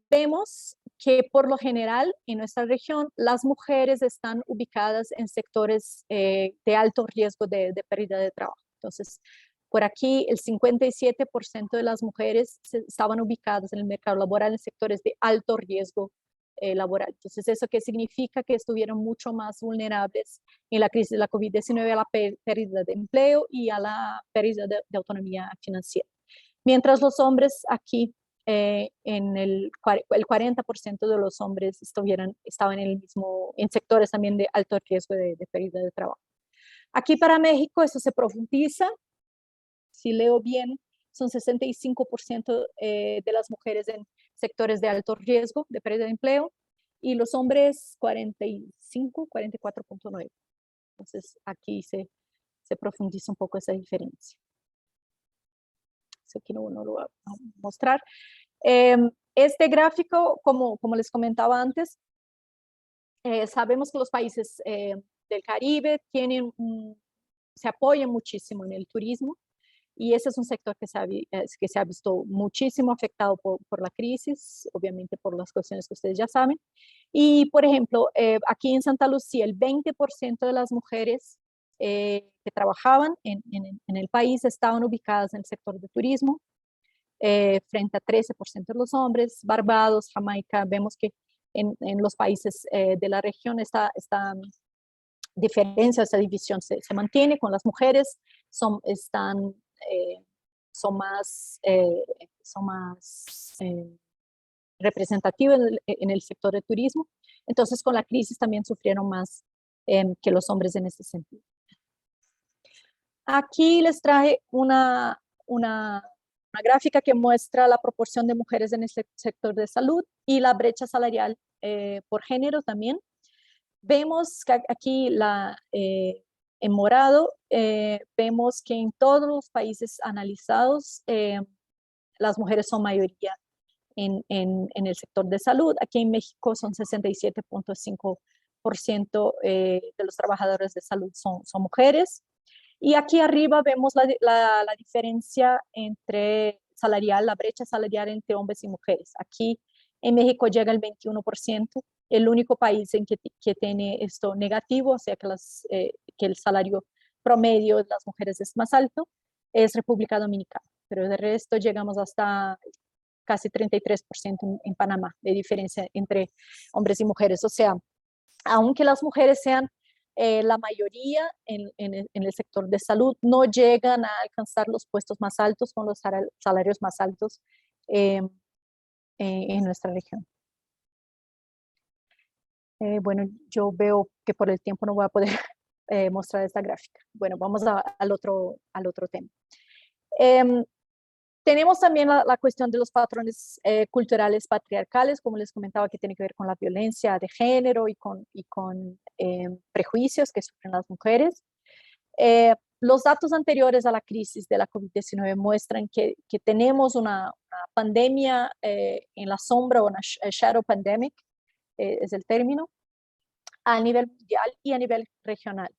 Vemos que por lo general en nuestra región las mujeres están ubicadas en sectores de alto riesgo de pérdida de trabajo. Entonces, por aquí el 57% de las mujeres estaban ubicadas en el mercado laboral en sectores de alto riesgo laboral. Entonces, ¿eso qué significa? Que estuvieron mucho más vulnerables en la crisis de la COVID-19 a la pérdida de empleo y a la pérdida de autonomía financiera. Mientras los hombres aquí, el 40% de los hombres estaban en sectores también de alto riesgo de pérdida de trabajo. Aquí para México eso se profundiza. Si leo bien, son 65% de las mujeres en sectores de alto riesgo de pérdida de empleo, y los hombres 45, 44.9. Entonces aquí se profundiza un poco esa diferencia. Aquí no lo voy a mostrar. Este gráfico, como les comentaba antes, sabemos que los países del Caribe se apoyan muchísimo en el turismo, y ese es un sector que se ha visto muchísimo afectado por la crisis, obviamente por las cuestiones que ustedes ya saben. Y, por ejemplo, aquí en Santa Lucía, el 20% de las mujeres que trabajaban en el país estaban ubicadas en el sector de turismo, frente a 13% de los hombres. Barbados, Jamaica, vemos que en los países de la región esta diferencia, esta división se mantiene. Con las mujeres son más representativas en el sector de turismo. Entonces, con la crisis también sufrieron más que los hombres en ese sentido. Aquí les traje una gráfica que muestra la proporción de mujeres en el sector de salud y la brecha salarial por género también. Vemos que aquí en morado, vemos que en todos los países analizados, las mujeres son mayoría en el sector de salud. Aquí en México son 67.5% de los trabajadores de salud son mujeres. Y aquí arriba vemos la diferencia entre la brecha salarial entre hombres y mujeres. Aquí en México llega el 21%, el único país en que tiene esto negativo, o sea que el salario promedio de las mujeres es más alto, es República Dominicana. Pero de resto llegamos hasta casi 33% en Panamá, de diferencia entre hombres y mujeres. O sea, aunque las mujeres sean la mayoría en el sector de salud, no llegan a alcanzar los puestos más altos con los salarios más altos en nuestra región. Bueno, yo veo que por el tiempo no voy a poder mostrar esta gráfica. Bueno, vamos al otro tema. Tenemos también la cuestión de los patrones culturales patriarcales, como les comentaba, que tiene que ver con la violencia de género y con prejuicios que sufren las mujeres. Los datos anteriores a la crisis de la COVID-19 muestran que tenemos una pandemia en la sombra, o una shadow pandemic, es el término, a nivel mundial y a nivel regional.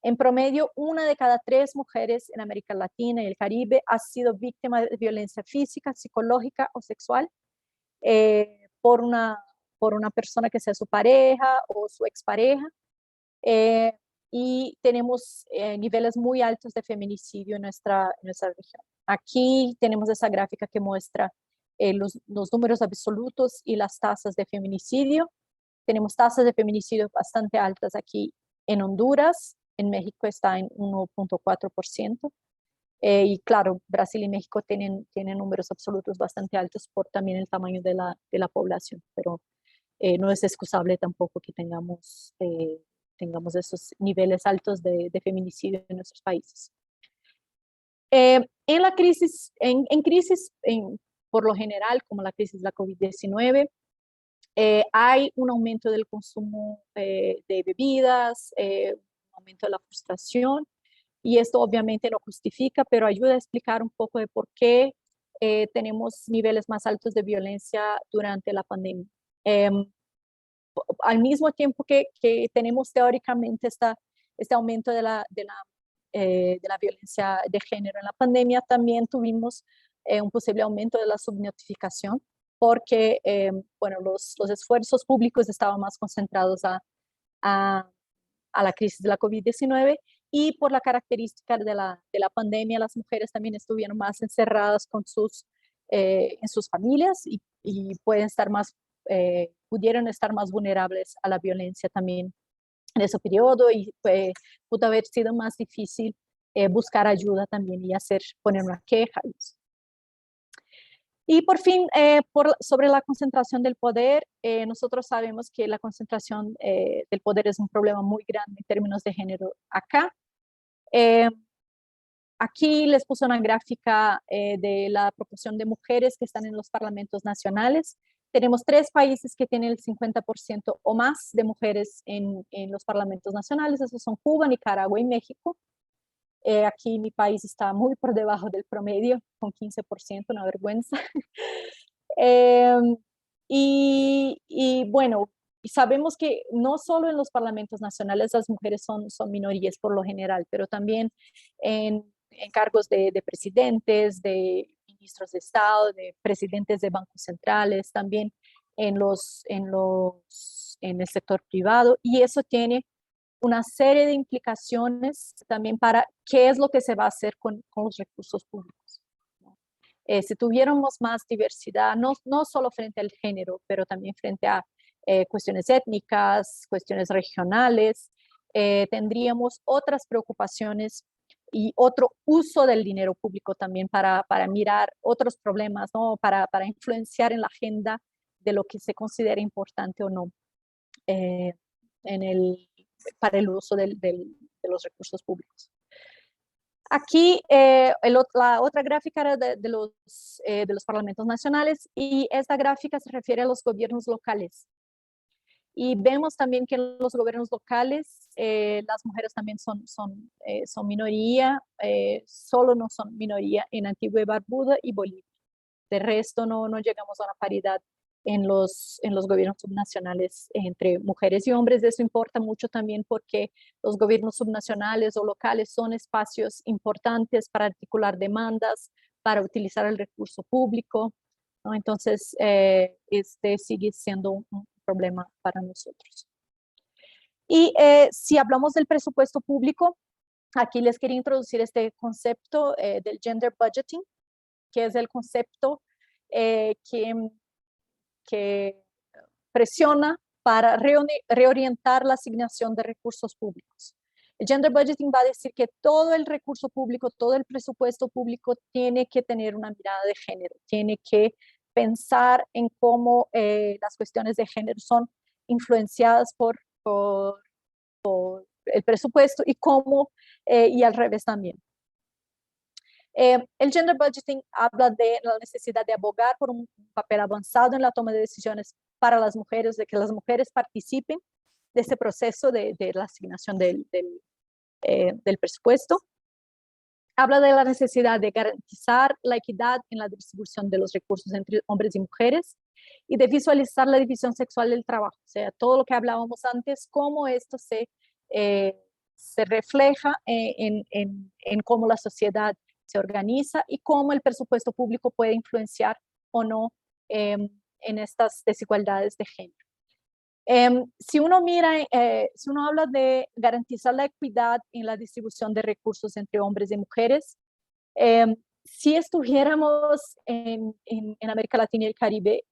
En promedio, 1 de cada 3 mujeres en América Latina y el Caribe ha sido víctima de violencia física, psicológica o sexual por una persona que sea su pareja o su expareja. Y tenemos niveles muy altos de feminicidio en nuestra región. Aquí tenemos esa gráfica que muestra los números absolutos y las tasas de feminicidio. Tenemos tasas de feminicidio bastante altas aquí en Honduras. En México está en 1.4%. Y claro, Brasil y México tienen números absolutos bastante altos por también el tamaño de la población, pero no es excusable tampoco que tengamos esos niveles altos de feminicidio en nuestros países. En la crisis, por lo general, como la crisis de la COVID-19, hay un aumento del consumo de bebidas, un aumento de la frustración, y esto obviamente no justifica, pero ayuda a explicar un poco de por qué tenemos niveles más altos de violencia durante la pandemia. Al mismo tiempo que tenemos teóricamente este aumento de la violencia de género en la pandemia, también tuvimos un posible aumento de la subnotificación, porque bueno, los esfuerzos públicos estaban más concentrados a la crisis de la COVID-19, y por la característica de la pandemia, las mujeres también estuvieron más encerradas en sus familias y pudieron estar más vulnerables a la violencia también en ese periodo, y pudo haber sido más difícil buscar ayuda también y poner una queja. Y por fin, sobre la concentración del poder, nosotros sabemos que la concentración del poder es un problema muy grande en términos de género acá. Aquí les puse una gráfica de la proporción de mujeres que están en los parlamentos nacionales. Tenemos 3 países que tienen el 50% o más de mujeres en los parlamentos nacionales. Esos son Cuba, Nicaragua y México. Aquí mi país está muy por debajo del promedio, con 15%, una vergüenza. Y bueno, sabemos que no solo en los parlamentos nacionales las mujeres son minorías por lo general, pero también en cargos de presidentes, de ministros de Estado, de presidentes de bancos centrales, también en el sector privado, y eso tiene una serie de implicaciones también para qué es lo que se va a hacer con los recursos públicos. Si tuviéramos más diversidad, no solo frente al género, pero también frente a cuestiones étnicas, cuestiones regionales, tendríamos otras preocupaciones y otro uso del dinero público también para mirar otros problemas, ¿no? Para influenciar en la agenda de lo que se considera importante o no para el uso de los recursos públicos. Aquí la otra gráfica era de los parlamentos nacionales, y esta gráfica se refiere a los gobiernos locales. Y vemos también que en los gobiernos locales las mujeres también son minoría, solo no son minoría en Antigua y Barbuda y Bolivia. De resto no llegamos a una paridad en los gobiernos subnacionales entre mujeres y hombres. Eso importa mucho también porque los gobiernos subnacionales o locales son espacios importantes para articular demandas, para utilizar el recurso público, ¿no? Entonces, este sigue siendo un problema para nosotros. Y si hablamos del presupuesto público, aquí les quería introducir este concepto del gender budgeting, que es el concepto que presiona para reorientar la asignación de recursos públicos. El gender budgeting va a decir que todo el recurso público, todo el presupuesto público tiene que tener una mirada de género, tiene que pensar en cómo las cuestiones de género son influenciadas por el presupuesto y al revés también. El gender budgeting habla de la necesidad de abogar por un papel avanzado en la toma de decisiones para las mujeres, de que las mujeres participen de ese proceso de la asignación del presupuesto. Habla de la necesidad de garantizar la equidad en la distribución de los recursos entre hombres y mujeres y de visualizar la división sexual del trabajo. O sea, todo lo que hablábamos antes, cómo esto se refleja en cómo la sociedad se organiza y cómo el presupuesto público puede influenciar o no en estas desigualdades de género. Si uno habla de garantizar la equidad en la distribución de recursos entre hombres y mujeres, si estuviéramos en América Latina y el Caribe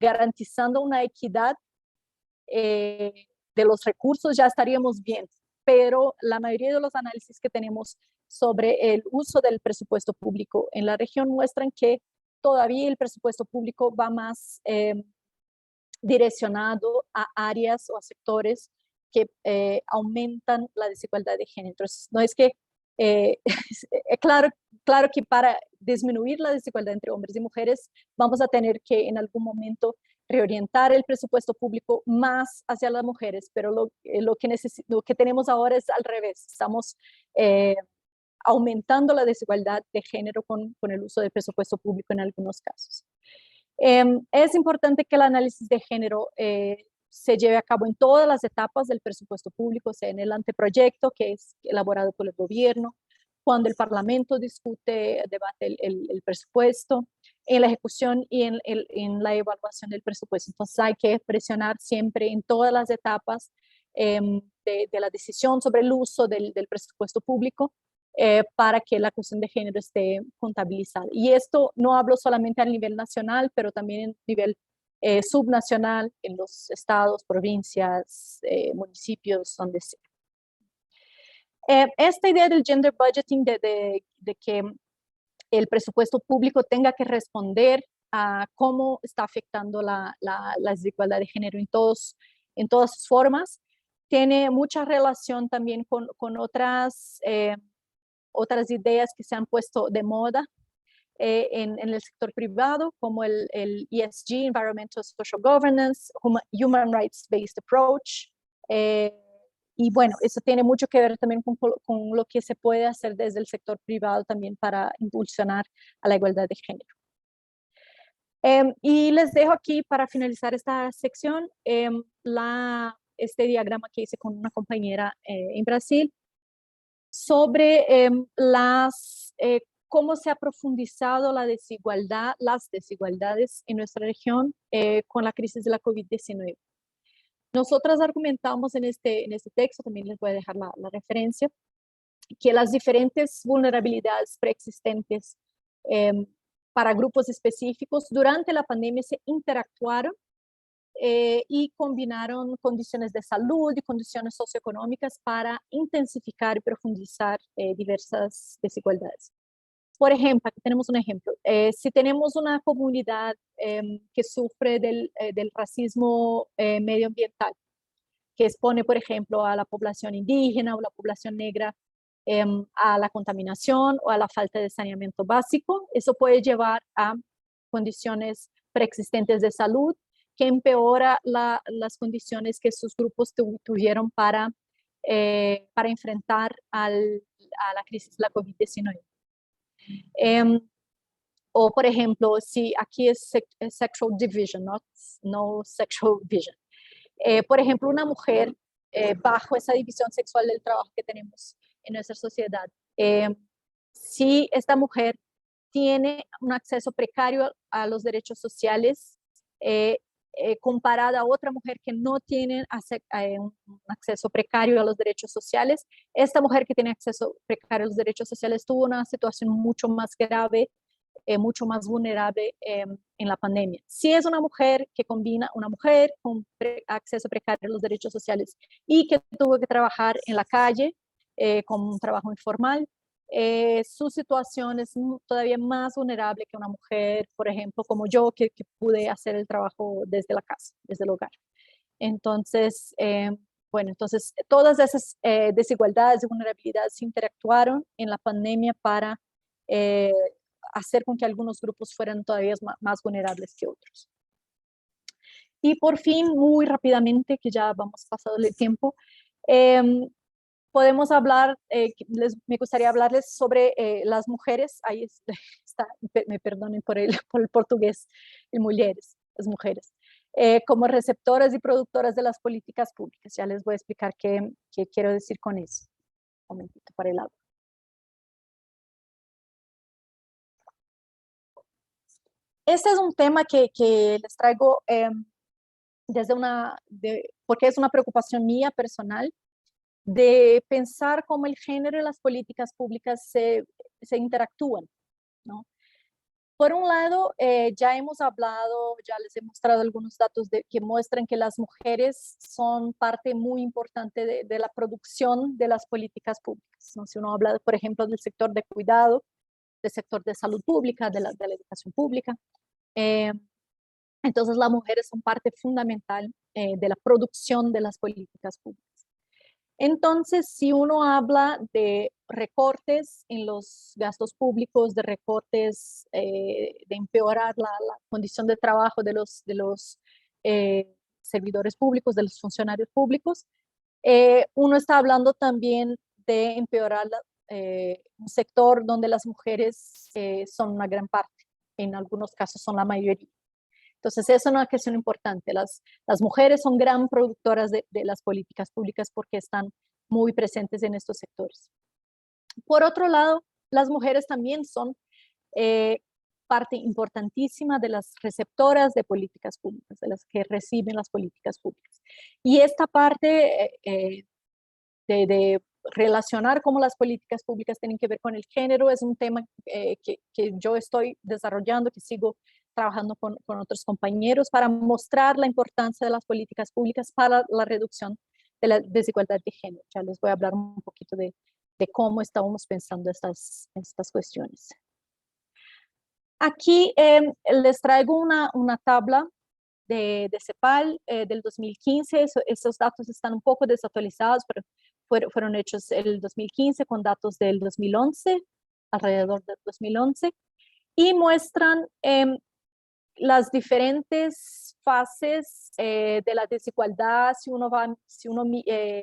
garantizando una equidad de los recursos, ya estaríamos bien. Pero la mayoría de los análisis que tenemos sobre el uso del presupuesto público en la región muestran que todavía el presupuesto público va más direccionado a áreas o a sectores que aumentan la desigualdad de género. Entonces, no es que, claro que para disminuir la desigualdad entre hombres y mujeres vamos a tener que en algún momento reorientar el presupuesto público más hacia las mujeres, pero lo que tenemos ahora es al revés. Estamos aumentando la desigualdad de género con el uso del presupuesto público en algunos casos. Es importante que el análisis de género se lleve a cabo en todas las etapas del presupuesto público, sea en el anteproyecto, que es elaborado por el gobierno, cuando el Parlamento debate el presupuesto, en la ejecución y en la evaluación del presupuesto. Entonces hay que presionar siempre en todas las etapas de la decisión sobre el uso del presupuesto público para que la cuestión de género esté contabilizada. Y esto no hablo solamente a nivel nacional, pero también a nivel subnacional, en los estados, provincias, municipios, donde sea. Esta idea del gender budgeting, de que el presupuesto público tenga que responder a cómo está afectando la desigualdad de género en todas sus formas, tiene mucha relación también con otras ideas que se han puesto de moda en el sector privado, como el ESG, Environmental Social Governance, Human Rights-Based Approach. Y bueno, eso tiene mucho que ver también con lo que se puede hacer desde el sector privado también para impulsionar a la igualdad de género. Y les dejo aquí para finalizar esta sección este diagrama que hice con una compañera en Brasil sobre cómo se ha profundizado las desigualdades en nuestra región con la crisis de la COVID-19. Nosotras argumentamos en este texto, también les voy a dejar la referencia, que las diferentes vulnerabilidades preexistentes para grupos específicos durante la pandemia se interactuaron y combinaron condiciones de salud y condiciones socioeconómicas para intensificar y profundizar diversas desigualdades. Por ejemplo, aquí tenemos un ejemplo. Si tenemos una comunidad que sufre del racismo medioambiental, que expone, por ejemplo, a la población indígena o la población negra a la contaminación o a la falta de saneamiento básico, eso puede llevar a condiciones preexistentes de salud que empeora las condiciones que sus grupos tuvieron para enfrentar a la crisis de la COVID-19. O, por ejemplo, si aquí es sexual division, no sexual vision. Por ejemplo, una mujer bajo esa división sexual del trabajo que tenemos en nuestra sociedad, si esta mujer tiene un acceso precario a los derechos sociales, comparada a otra mujer que no tiene un acceso precario a los derechos sociales, esta mujer que tiene acceso precario a los derechos sociales tuvo una situación mucho más grave, mucho más vulnerable en la pandemia. Si es una mujer que combina una mujer con acceso precario a los derechos sociales y que tuvo que trabajar en la calle con un trabajo informal, su situación es todavía más vulnerable que una mujer, por ejemplo, como yo, que pude hacer el trabajo desde la casa, desde el hogar. Entonces, entonces todas esas desigualdades y vulnerabilidades interactuaron en la pandemia para hacer con que algunos grupos fueran todavía más vulnerables que otros. Y por fin, muy rápidamente, que ya vamos pasado el tiempo, podemos hablar, me gustaría hablarles sobre las mujeres, ahí está, me perdonen por el portugués, el mujeres, las mujeres, como receptoras y productoras de las políticas públicas. Ya les voy a explicar qué quiero decir con eso. Un momentito para el lado. Este es un tema que les traigo porque es una preocupación mía personal, de pensar cómo el género y las políticas públicas se interactúan, ¿no? Por un lado, ya hemos hablado, ya les he mostrado algunos datos que muestran que las mujeres son parte muy importante de la producción de las políticas públicas, ¿no? Si uno habla, por ejemplo, del sector de cuidado, del sector de salud pública, de la educación pública, entonces las mujeres son parte fundamental de la producción de las políticas públicas. Entonces, si uno habla de recortes en los gastos públicos, de recortes, de empeorar la condición de trabajo de los servidores públicos, de los funcionarios públicos, uno está hablando también de empeorar un sector donde las mujeres son una gran parte, en algunos casos son la mayoría. Entonces, eso es una cuestión importante. Las mujeres son gran productoras de las políticas públicas porque están muy presentes en estos sectores. Por otro lado, las mujeres también son parte importantísima de las receptoras de políticas públicas, de las que reciben las políticas públicas. Y esta parte de relacionar cómo las políticas públicas tienen que ver con el género es un tema que yo estoy desarrollando, que sigo trabajando con otros compañeros para mostrar la importancia de las políticas públicas para la reducción de la desigualdad de género. Ya les voy a hablar un poquito de cómo estamos pensando estas cuestiones. Aquí les traigo una tabla de CEPAL del 2015. Esos datos están un poco desactualizados, pero fueron hechos el 2015 con datos del 2011, alrededor del 2011. y muestran las diferentes fases de la desigualdad si uno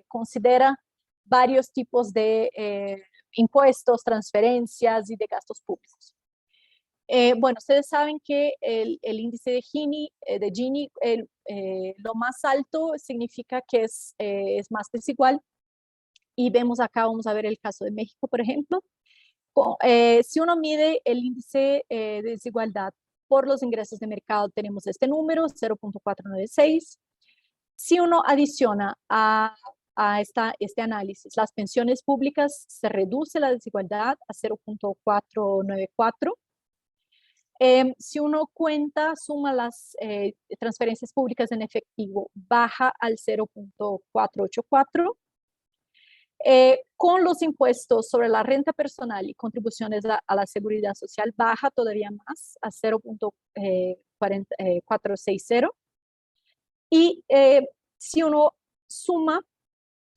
considera varios tipos de impuestos, transferencias y de gastos públicos. Bueno, ustedes saben que el índice de Gini, lo más alto significa que es más desigual, y vemos acá, vamos a ver el caso de México, por ejemplo. Si uno mide el índice de desigualdad por los ingresos de mercado, tenemos este número, 0.496. Si uno adiciona a este análisis las pensiones públicas, se reduce la desigualdad a 0.494. Si uno suma las transferencias públicas en efectivo, baja al 0.484. Con los impuestos sobre la renta personal y contribuciones a la seguridad social, baja todavía más a 0.460. Y si uno suma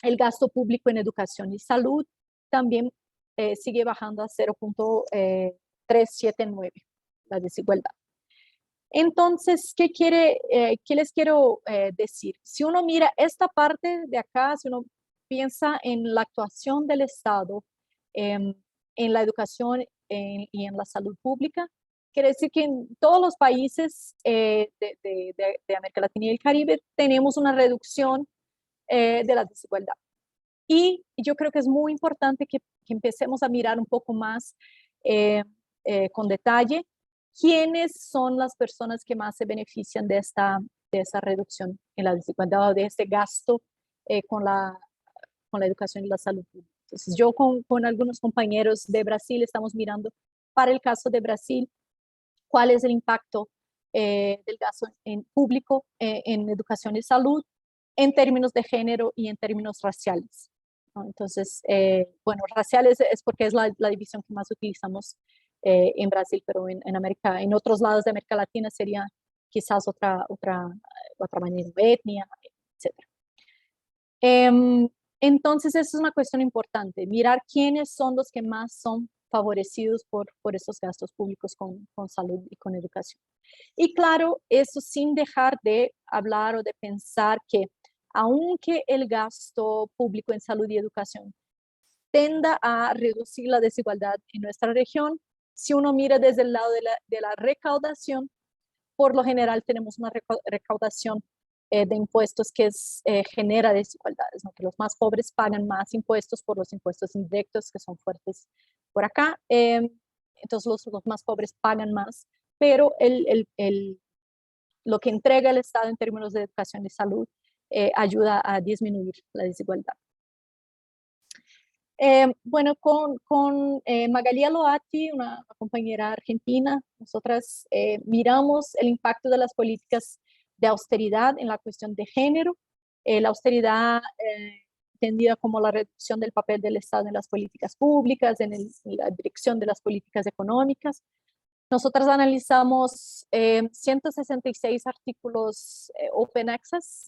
el gasto público en educación y salud, también sigue bajando a 0.379 la desigualdad. Entonces, ¿qué les quiero decir? Si uno mira esta parte de acá, si uno piensa en la actuación del Estado en la educación y en la salud pública, quiere decir que en todos los países de América Latina y el Caribe tenemos una reducción de la desigualdad. Y yo creo que es muy importante que empecemos a mirar un poco más con detalle quiénes son las personas que más se benefician de esa reducción en la desigualdad o de este gasto con la educación y la salud pública. Entonces, yo con algunos compañeros de Brasil estamos mirando para el caso de Brasil cuál es el impacto del gasto público en educación y salud en términos de género y en términos raciales, ¿no? Entonces, bueno, raciales es porque es la división que más utilizamos en Brasil, pero en otros lados de América Latina sería quizás otra manera, etnia, etc. Entonces, eso es una cuestión importante, mirar quiénes son los que más son favorecidos por esos gastos públicos con salud y con educación. Y claro, eso sin dejar de hablar o de pensar que aunque el gasto público en salud y educación tenda a reducir la desigualdad en nuestra región, si uno mira desde el lado de la recaudación, por lo general tenemos una recaudación de impuestos que genera desigualdades, ¿no? Que los más pobres pagan más impuestos por los impuestos indirectos que son fuertes por acá. Entonces los más pobres pagan más, pero lo que entrega el Estado en términos de educación y salud ayuda a disminuir la desigualdad. Bueno, con Magali Aloati, una compañera argentina, nosotras miramos el impacto de las políticas de austeridad en la cuestión de género. La austeridad entendida como la reducción del papel del Estado en las políticas públicas, en la dirección de las políticas económicas. Nosotras analizamos 166 artículos Open Access,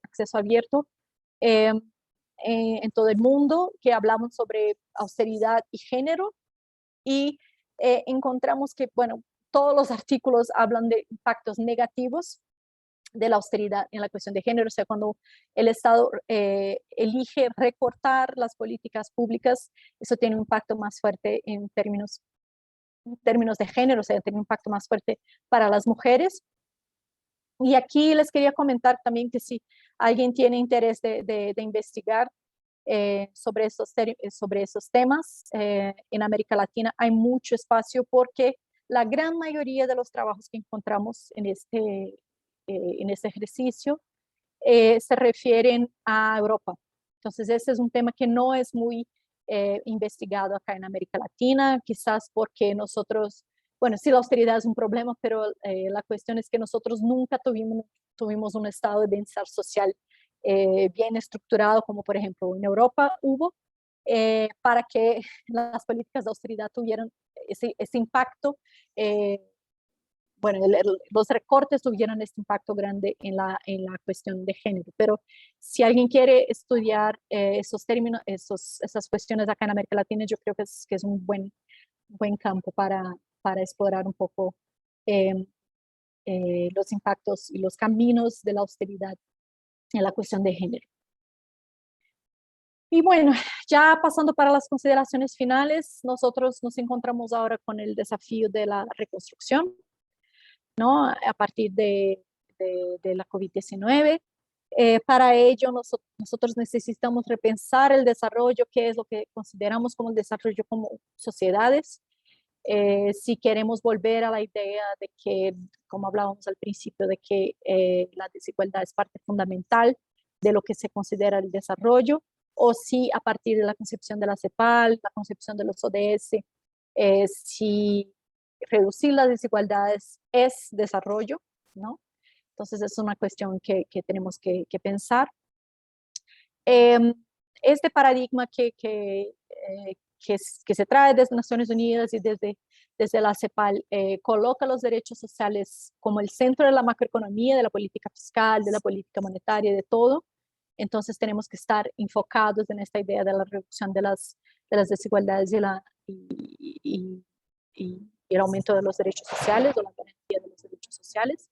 acceso abierto, en todo el mundo, que hablamos sobre austeridad y género, y encontramos que, bueno, todos los artículos hablan de impactos negativos de la austeridad en la cuestión de género. O sea, cuando el Estado elige recortar las políticas públicas, eso tiene un impacto más fuerte en términos de género, o sea, tiene un impacto más fuerte para las mujeres. Y aquí les quería comentar también que si alguien tiene interés de investigar sobre esos temas, en América Latina hay mucho espacio porque la gran mayoría de los trabajos que encontramos en este ejercicio se refieren a Europa. Entonces, ese es un tema que no es muy investigado acá en América Latina, quizás porque nosotros, bueno, sí, la austeridad es un problema, pero la cuestión es que nosotros nunca tuvimos un estado de bienestar social bien estructurado, como por ejemplo en Europa hubo, para que las políticas de austeridad tuvieran ese impacto. Bueno, los recortes tuvieron este impacto grande en la cuestión de género. Pero si alguien quiere estudiar esos términos, esas cuestiones acá en América Latina, yo creo que es un buen campo para para explorar un poco los impactos y los caminos de la austeridad en la cuestión de género. Y bueno, ya pasando para las consideraciones finales, nosotros nos encontramos ahora con el desafío de la reconstrucción, ¿no? A partir de la COVID-19. Para ello, nosotros necesitamos repensar el desarrollo, qué es lo que consideramos como el desarrollo como sociedades. Si queremos volver a la idea de que, como hablábamos al principio, de que la desigualdad es parte fundamental de lo que se considera el desarrollo, o si a partir de la concepción de la CEPAL, la concepción de los ODS, si reducir las desigualdades es desarrollo, ¿no? Entonces es una cuestión que tenemos que pensar. Este paradigma que se trae desde Naciones Unidas y desde la CEPAL coloca los derechos sociales como el centro de la macroeconomía, de la política fiscal, de la política monetaria, de todo. Entonces tenemos que estar enfocados en esta idea de la reducción de las desigualdades y el aumento de los derechos sociales o la garantía de los derechos sociales.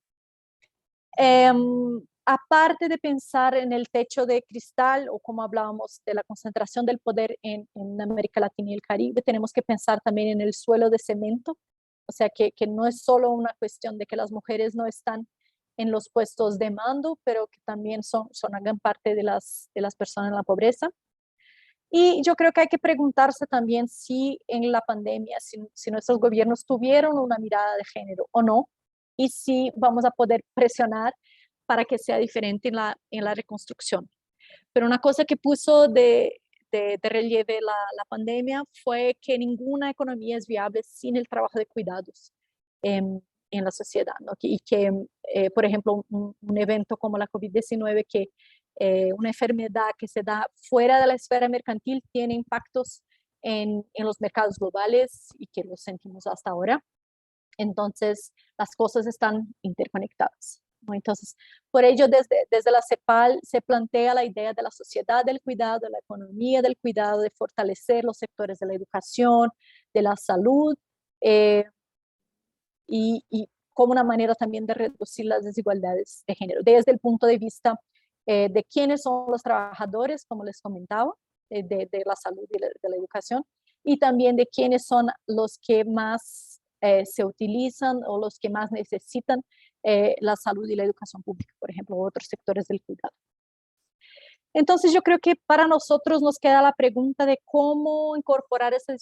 Aparte de pensar en el techo de cristal o como hablábamos de la concentración del poder en América Latina y el Caribe, tenemos que pensar también en el suelo de cemento, o sea que no es solo una cuestión de que las mujeres no están en los puestos de mando, pero que también son una gran parte de las personas en la pobreza. Y yo creo que hay que preguntarse también si en la pandemia, si nuestros gobiernos tuvieron una mirada de género o no, y si vamos a poder presionar para que sea diferente en la reconstrucción. Pero una cosa que puso de relieve la pandemia fue que ninguna economía es viable sin el trabajo de cuidados en la sociedad, ¿no? Y que, por ejemplo, un evento como la COVID-19, que una enfermedad que se da fuera de la esfera mercantil tiene impactos en los mercados globales y que lo sentimos hasta ahora. Entonces, las cosas están interconectadas, ¿no? Entonces, por ello, desde la CEPAL se plantea la idea de la sociedad del cuidado, de la economía del cuidado, de fortalecer los sectores de la educación, de la salud, y como una manera también de reducir las desigualdades de género, desde el punto de vista de quiénes son los trabajadores, como les comentaba, de la salud y de la educación, y también de quiénes son los que más se utilizan o los que más necesitan la salud y la educación pública, por ejemplo, otros sectores del cuidado. Entonces yo creo que para nosotros nos queda la pregunta de cómo incorporar esa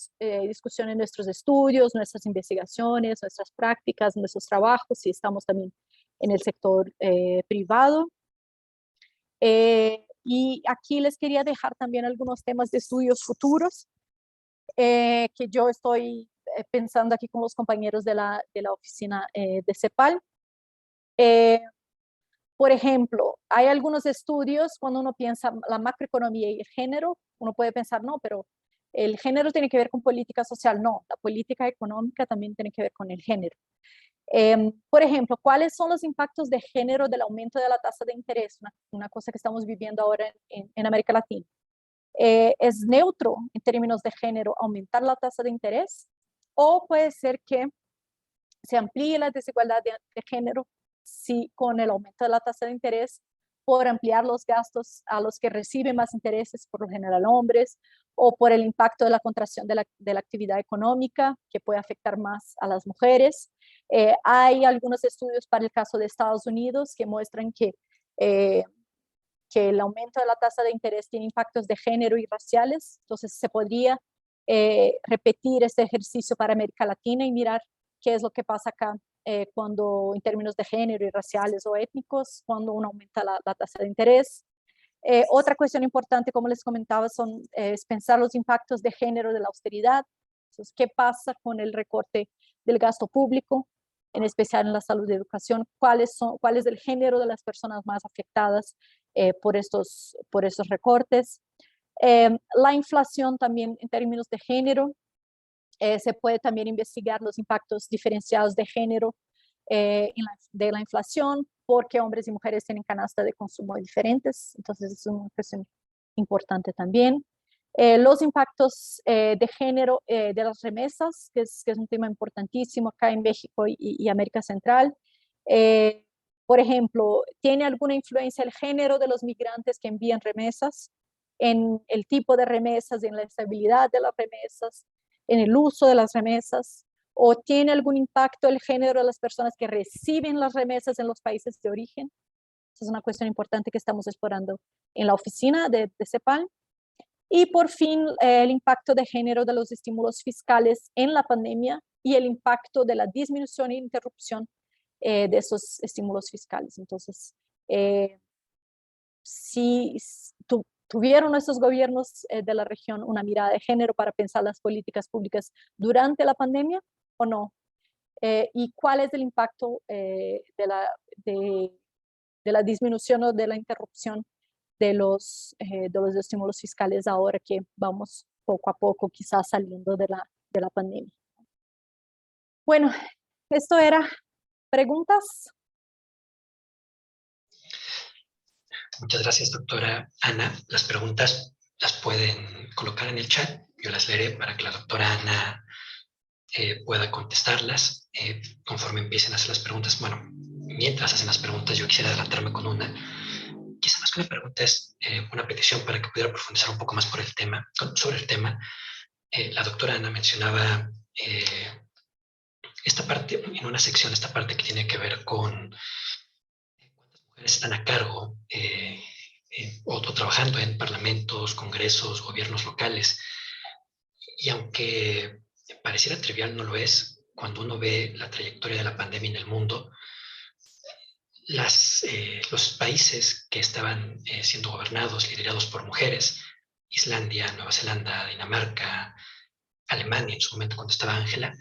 discusión en nuestros estudios, nuestras investigaciones, nuestras prácticas, nuestros trabajos, si estamos también en el sector privado. Y aquí les quería dejar también algunos temas de estudios futuros que yo estoy pensando aquí con los compañeros de la oficina de CEPAL. Por ejemplo, hay algunos estudios cuando uno piensa la macroeconomía y el género, uno puede pensar, no, pero el género tiene que ver con política social. No, la política económica también tiene que ver con el género. Por ejemplo, ¿cuáles son los impactos de género del aumento de la tasa de interés? Una cosa que estamos viviendo ahora en América Latina. ¿Es neutro en términos de género aumentar la tasa de interés? ¿O puede ser que se amplíe la desigualdad de género si con el aumento de la tasa de interés por ampliar los gastos a los que reciben más intereses, por lo general hombres, o por el impacto de la contracción de la actividad económica que puede afectar más a las mujeres? Hay algunos estudios para el caso de Estados Unidos que muestran que el aumento de la tasa de interés tiene impactos de género y raciales. Entonces se podría repetir este ejercicio para América Latina y mirar qué es lo que pasa acá cuando en términos de género y raciales o étnicos, cuando uno aumenta la tasa de interés. Otra cuestión importante, como les comentaba, es pensar los impactos de género de la austeridad. Entonces, ¿qué pasa con el recorte del gasto público, en especial en la salud y educación? ¿Cuál es el género de las personas más afectadas por estos recortes? La inflación también en términos de género. Se puede también investigar los impactos diferenciados de género de la inflación, porque hombres y mujeres tienen canasta de consumo diferentes. Entonces es una cuestión importante también. Los impactos de género de las remesas, que es un tema importantísimo acá en México y América Central. Por ejemplo, ¿tiene alguna influencia el género de los migrantes que envían remesas en el tipo de remesas, en la estabilidad de las remesas, en el uso de las remesas? ¿O tiene algún impacto el género de las personas que reciben las remesas en los países de origen? Esa es una cuestión importante que estamos explorando en la oficina de CEPAL. Y por fin, el impacto de género de los estímulos fiscales en la pandemia y el impacto de la disminución e interrupción de esos estímulos fiscales. Entonces, si tuvieron estos gobiernos de la región una mirada de género para pensar las políticas públicas durante la pandemia o no, y cuál es el impacto de la disminución o de la interrupción de los estímulos fiscales ahora que vamos poco a poco quizás saliendo de la pandemia. Bueno, esto era preguntas. Muchas gracias, doctora Ana. Las preguntas las pueden colocar en el chat. Yo las leeré para que la doctora Ana pueda contestarlas conforme empiecen a hacer las preguntas. Bueno, mientras hacen las preguntas, yo quisiera adelantarme con una. Quizá más que una pregunta es una petición para que pudiera profundizar un poco más sobre el tema. La doctora Ana mencionaba esta parte, en una sección, esta parte que tiene que ver con cuántas mujeres están a cargo o trabajando en parlamentos, congresos, gobiernos locales. Y aunque pareciera trivial, no lo es, cuando uno ve la trayectoria de la pandemia en el mundo, los países que estaban siendo gobernados, liderados por mujeres, Islandia, Nueva Zelanda, Dinamarca, Alemania en su momento cuando estaba Ángela,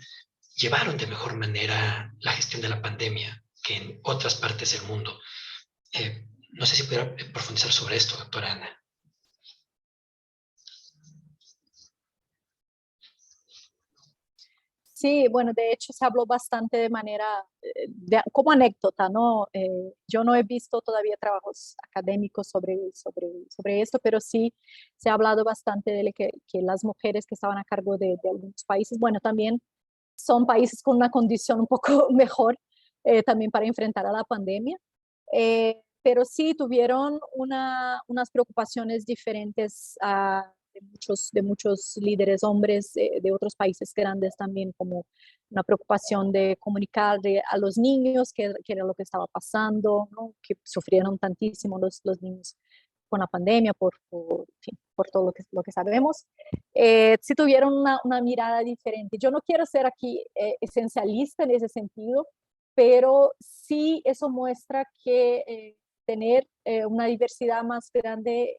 llevaron de mejor manera la gestión de la pandemia que en otras partes del mundo. No sé si pudiera profundizar sobre esto, doctora Ana. Sí, bueno, de hecho se habló bastante de manera, como anécdota, ¿no? Yo no he visto todavía trabajos académicos sobre esto, pero sí se ha hablado bastante de que las mujeres que estaban a cargo de algunos países, bueno, también son países con una condición un poco mejor también para enfrentar a la pandemia, pero sí tuvieron unas preocupaciones diferentes de muchos líderes hombres de otros países grandes también, como una preocupación de comunicar a los niños qué era lo que estaba pasando, ¿no? Que sufrieron tantísimo los niños con la pandemia por todo lo que sabemos. Sí tuvieron una mirada diferente. Yo no quiero ser aquí esencialista en ese sentido, pero sí eso muestra que tener una diversidad más grande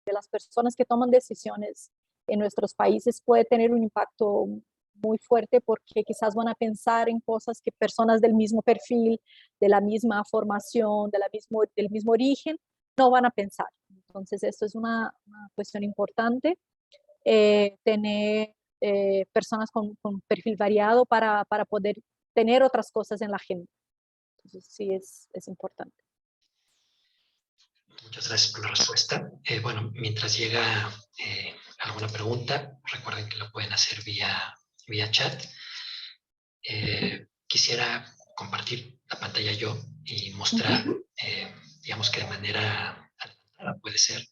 de las personas que toman decisiones en nuestros países puede tener un impacto muy fuerte porque quizás van a pensar en cosas que personas del mismo perfil, de la misma formación, del mismo origen, no van a pensar. Entonces, esto es una cuestión importante, tener personas con perfil variado para poder tener otras cosas en la agenda. Entonces, sí es importante. Muchas gracias por la respuesta. Bueno, mientras llega alguna pregunta, recuerden que lo pueden hacer vía chat. Quisiera compartir la pantalla yo y mostrar, digamos que de manera adelantada puede ser,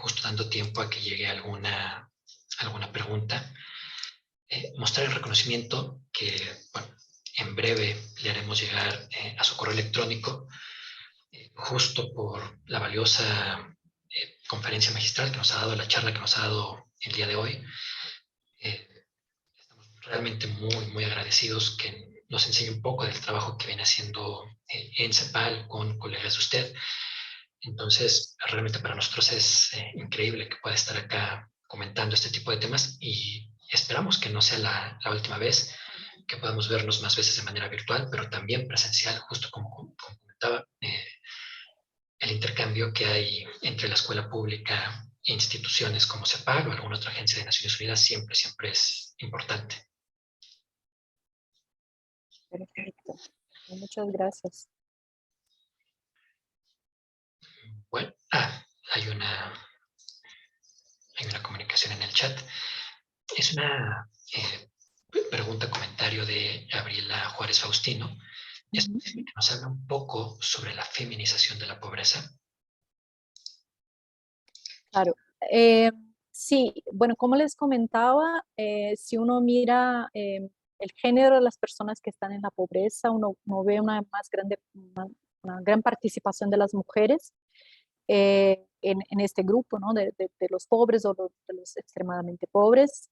justo dando tiempo a que llegue alguna pregunta. Mostrar el reconocimiento que, bueno, en breve le haremos llegar a su correo electrónico, justo por la valiosa conferencia magistral que nos ha dado, la charla que nos ha dado el día de hoy. Estamos realmente muy agradecidos que nos enseñe un poco del trabajo que viene haciendo en CEPAL con colegas de usted. Entonces, realmente para nosotros es increíble que pueda estar acá comentando este tipo de temas y esperamos que no sea la última vez, que podamos vernos más veces de manera virtual, pero también presencial, justo como comentaba, el intercambio que hay entre la escuela pública e instituciones como CEPAL o alguna otra agencia de Naciones Unidas siempre es importante. Perfecto. Muchas gracias. Bueno, hay una hay una comunicación en el chat. Es una pregunta, comentario de Gabriela Juárez Faustino. ¿Es posible que nos hable un poco sobre la feminización de la pobreza? Claro. Sí, bueno, como les comentaba, si uno mira el género de las personas que están en la pobreza, uno ve una gran participación de las mujeres en este grupo, ¿no? De los pobres o de los extremadamente pobres,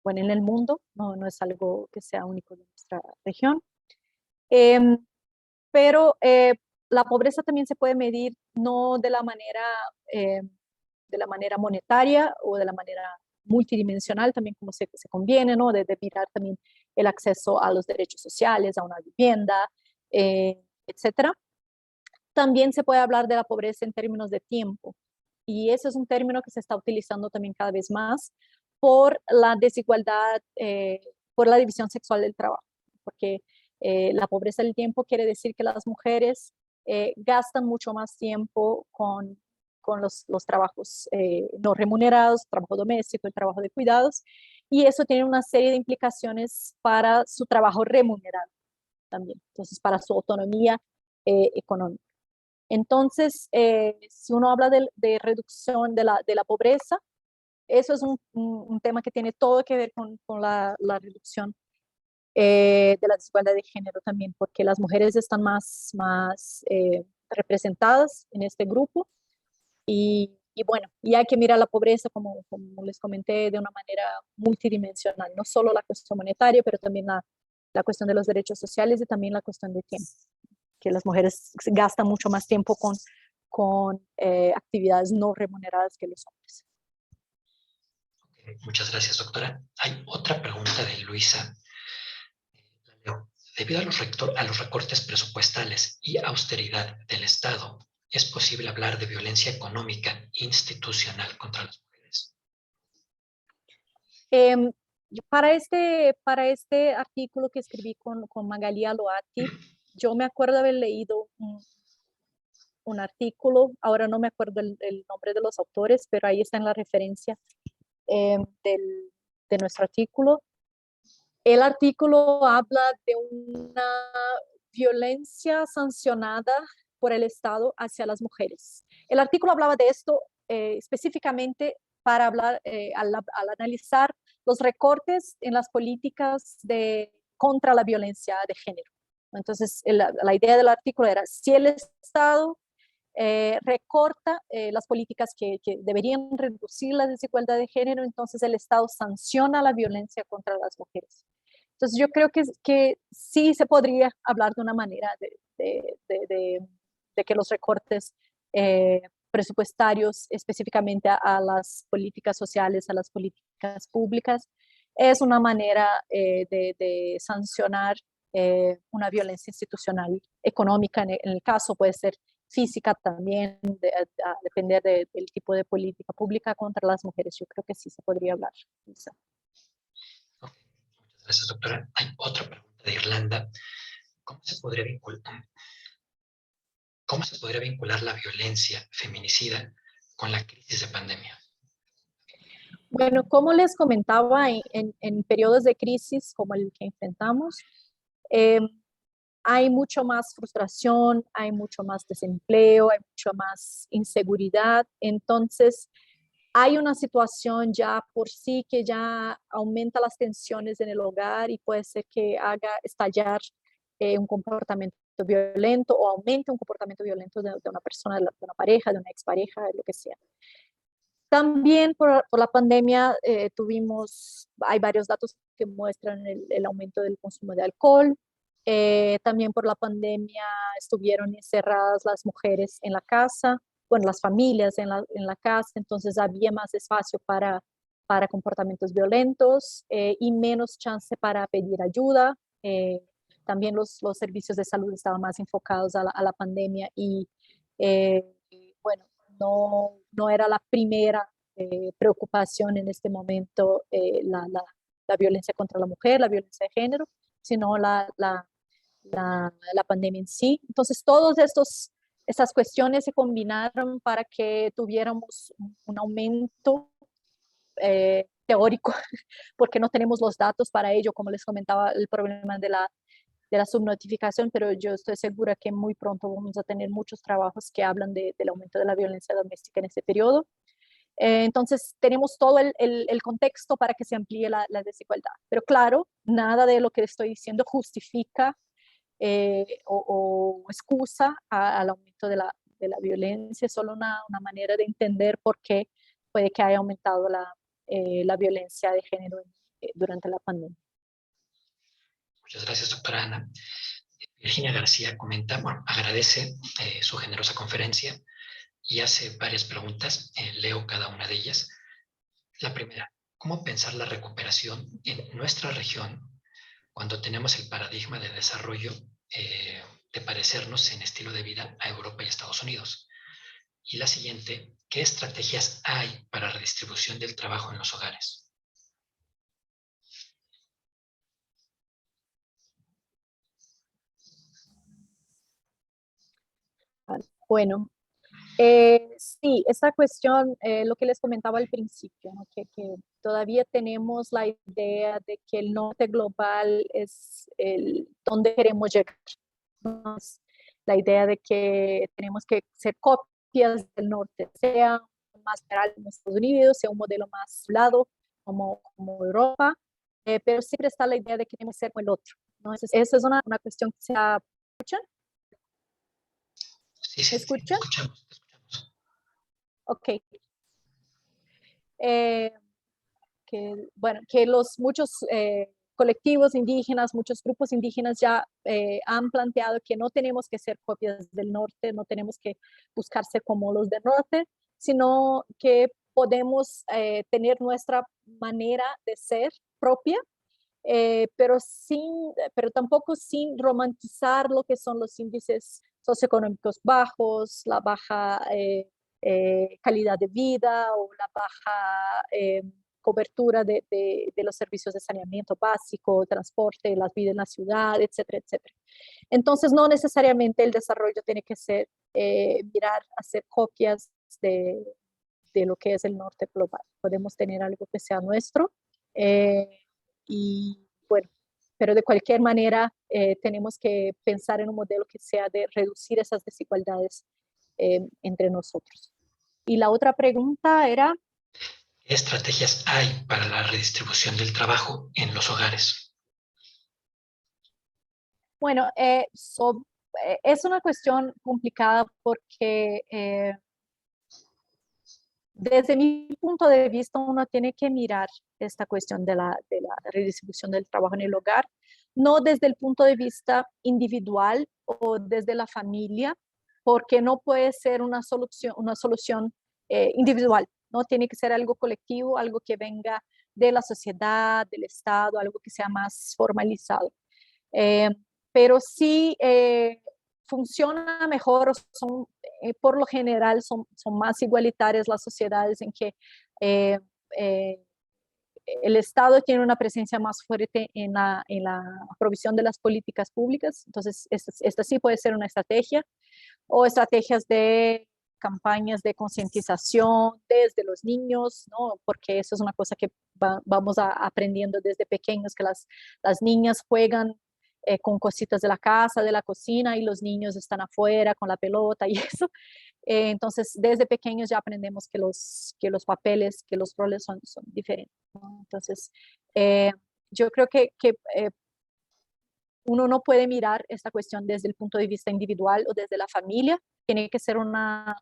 bueno, en el mundo, no es algo que sea único de nuestra región. Em, pero la pobreza también se puede medir no de la manera monetaria o de la manera multidimensional, también como se conviene, ¿no? De mirar también el acceso a los derechos sociales, a una vivienda, etcétera. También se puede hablar de la pobreza en términos de tiempo. Y ese es un término que se está utilizando también cada vez más por la desigualdad, por la división sexual del trabajo. Porque la pobreza del tiempo quiere decir que las mujeres gastan mucho más tiempo con los trabajos no remunerados, trabajo doméstico, el trabajo de cuidados, y eso tiene una serie de implicaciones para su trabajo remunerado también, entonces para su autonomía económica. Entonces, si uno habla de reducción de la pobreza, eso es un tema que tiene todo que ver con la reducción de la desigualdad de género también, porque las mujeres están más representadas en este grupo y bueno, y hay que mirar la pobreza, como les comenté, de una manera multidimensional, no solo la cuestión monetaria, pero también la cuestión de los derechos sociales y también la cuestión de tiempo, que las mujeres gastan mucho más tiempo con actividades no remuneradas que los hombres. Muchas gracias, doctora. Hay otra pregunta de Luisa. Debido a los recortes presupuestales y austeridad del Estado, ¿es posible hablar de violencia económica institucional contra las mujeres? Para este artículo que escribí con Magali Aloati, yo me acuerdo haber leído un artículo, ahora no me acuerdo el nombre de los autores, pero ahí está en la referencia de nuestro artículo. El artículo habla de una violencia sancionada por el Estado hacia las mujeres. El artículo hablaba de esto específicamente para hablar, al analizar los recortes en las políticas contra la violencia de género. Entonces, la idea del artículo era, si el Estado recorta las políticas que deberían reducir la desigualdad de género, entonces el Estado sanciona la violencia contra las mujeres. Entonces yo creo que sí se podría hablar de una manera de que los recortes presupuestarios específicamente a las políticas sociales, a las políticas públicas, es una manera de sancionar una violencia institucional, económica, en el caso puede ser física también, a depender del tipo de política pública contra las mujeres. Yo creo que sí se podría hablar. Okay. Muchas gracias, doctora. Hay otra pregunta de Irlanda. ¿Cómo se podría vincular la violencia feminicida con la crisis de pandemia? Bueno, como les comentaba, en periodos de crisis como el que enfrentamos, hay mucho más frustración, hay mucho más desempleo, hay mucho más inseguridad. Entonces, hay una situación ya por sí que ya aumenta las tensiones en el hogar y puede ser que haga estallar un comportamiento violento o aumente un comportamiento violento de una persona, de una pareja, de una expareja, de lo que sea. También por la pandemia hay varios datos que muestran el aumento del consumo de alcohol. También por la pandemia estuvieron encerradas las mujeres en la casa, bueno, las familias en la casa, entonces había más espacio para comportamientos violentos y menos chance para pedir ayuda. También los servicios de salud estaban más enfocados a la pandemia y bueno, no era la primera preocupación en este momento la violencia contra la mujer, la violencia de género, sino la pandemia en sí. Entonces, todos estos esas cuestiones se combinaron para que tuviéramos un aumento teórico, porque no tenemos los datos para ello, como les comentaba, el problema de la subnotificación, pero yo estoy segura que muy pronto vamos a tener muchos trabajos que hablan del aumento de la violencia doméstica en ese periodo. Entonces, tenemos todo el contexto para que se amplíe la desigualdad. Pero claro, nada de lo que estoy diciendo justifica o excusa al aumento de la violencia, es solo una manera de entender por qué puede que haya aumentado la violencia de género durante la pandemia. Muchas gracias, doctora Ana. Virginia García comenta, bueno, agradece su generosa conferencia y hace varias preguntas. Leo cada una de ellas. La primera, ¿cómo pensar la recuperación en nuestra región cuando tenemos el paradigma de desarrollo de parecernos en estilo de vida a Europa y Estados Unidos? Y la siguiente, ¿qué estrategias hay para la redistribución del trabajo en los hogares? Bueno, sí, esta cuestión, lo que les comentaba al principio, ¿no? que todavía tenemos la idea de que el norte global es donde queremos llegar, ¿no? La idea de que tenemos que ser copias del norte, sea más general en Estados Unidos, sea un modelo más lado como Europa, pero siempre está la idea de que tenemos que ser como el otro, ¿no? Esa es una cuestión que se ha... ¿Escuchan? Sí, sí, ¿Me sí, te escuchan? escuchamos, te escuchamos. Ok. Bueno, que los muchos colectivos indígenas, muchos grupos indígenas ya han planteado que no tenemos que ser copias del norte, no tenemos que buscarse como los del norte, sino que podemos tener nuestra manera de ser propia, pero tampoco sin romantizar lo que son los índices socioeconómicos bajos, la baja calidad de vida o la baja cobertura de los servicios de saneamiento básico, transporte, las vidas en la ciudad, etcétera, etcétera. Entonces, no necesariamente el desarrollo tiene que ser mirar, hacer copias de lo que es el norte global. Podemos tener algo que sea nuestro y bueno, pero de cualquier manera tenemos que pensar en un modelo que sea de reducir esas desigualdades entre nosotros. Y la otra pregunta era... ¿Qué estrategias hay para la redistribución del trabajo en los hogares? Bueno, es una cuestión complicada porque desde mi punto de vista uno tiene que mirar esta cuestión de la redistribución del trabajo en el hogar, no desde el punto de vista individual o desde la familia, porque no puede ser una solución individual, ¿no? Tiene que ser algo colectivo, algo que venga de la sociedad, del Estado, algo que sea más formalizado. Eh, pero sí funciona mejor, por lo general son más igualitarias las sociedades en que eh, eh, el Estado tiene una presencia más fuerte en la provisión de las políticas públicas. Entonces, esta sí puede ser una estrategia, o estrategias de campañas de concientización desde los niños, ¿no? Porque eso es una cosa que vamos aprendiendo desde pequeños, que las niñas juegan con cositas de la casa, de la cocina, y los niños están afuera con la pelota y eso. Entonces, desde pequeños ya aprendemos que los papeles, que los roles son diferentes, ¿no? Entonces, yo creo que uno no puede mirar esta cuestión desde el punto de vista individual o desde la familia, tiene que ser una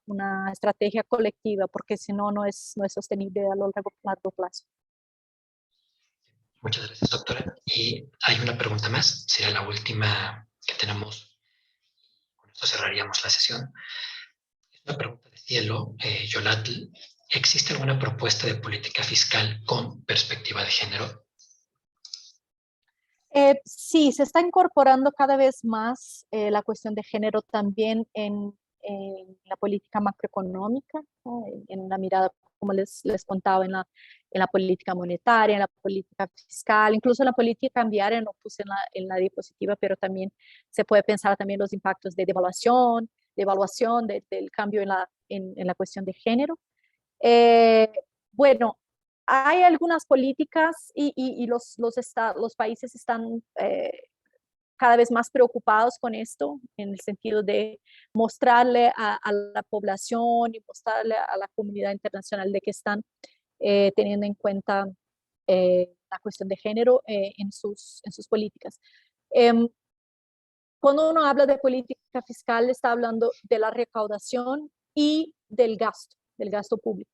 estrategia colectiva, porque si no, no es sostenible a lo largo plazo. Muchas gracias, doctora. Y hay una pregunta más, será la última que tenemos. Con esto cerraríamos la sesión. Es una pregunta de cielo, Yolatl. ¿Existe alguna propuesta de política fiscal con perspectiva de género? Sí, se está incorporando cada vez más la cuestión de género también en la política macroeconómica, ¿no? En la mirada, como les contaba, en la política monetaria, en la política fiscal, incluso en la política cambiaria, no puse en la diapositiva, pero también se puede pensar también los impactos de devaluación, evaluación del cambio en la cuestión de género. Bueno, hay algunas políticas y los países están cada vez más preocupados con esto, en el sentido de mostrarle a la población y mostrarle a la comunidad internacional de que están teniendo en cuenta la cuestión de género en sus políticas. Cuando uno habla de política fiscal, está hablando de la recaudación y del gasto público.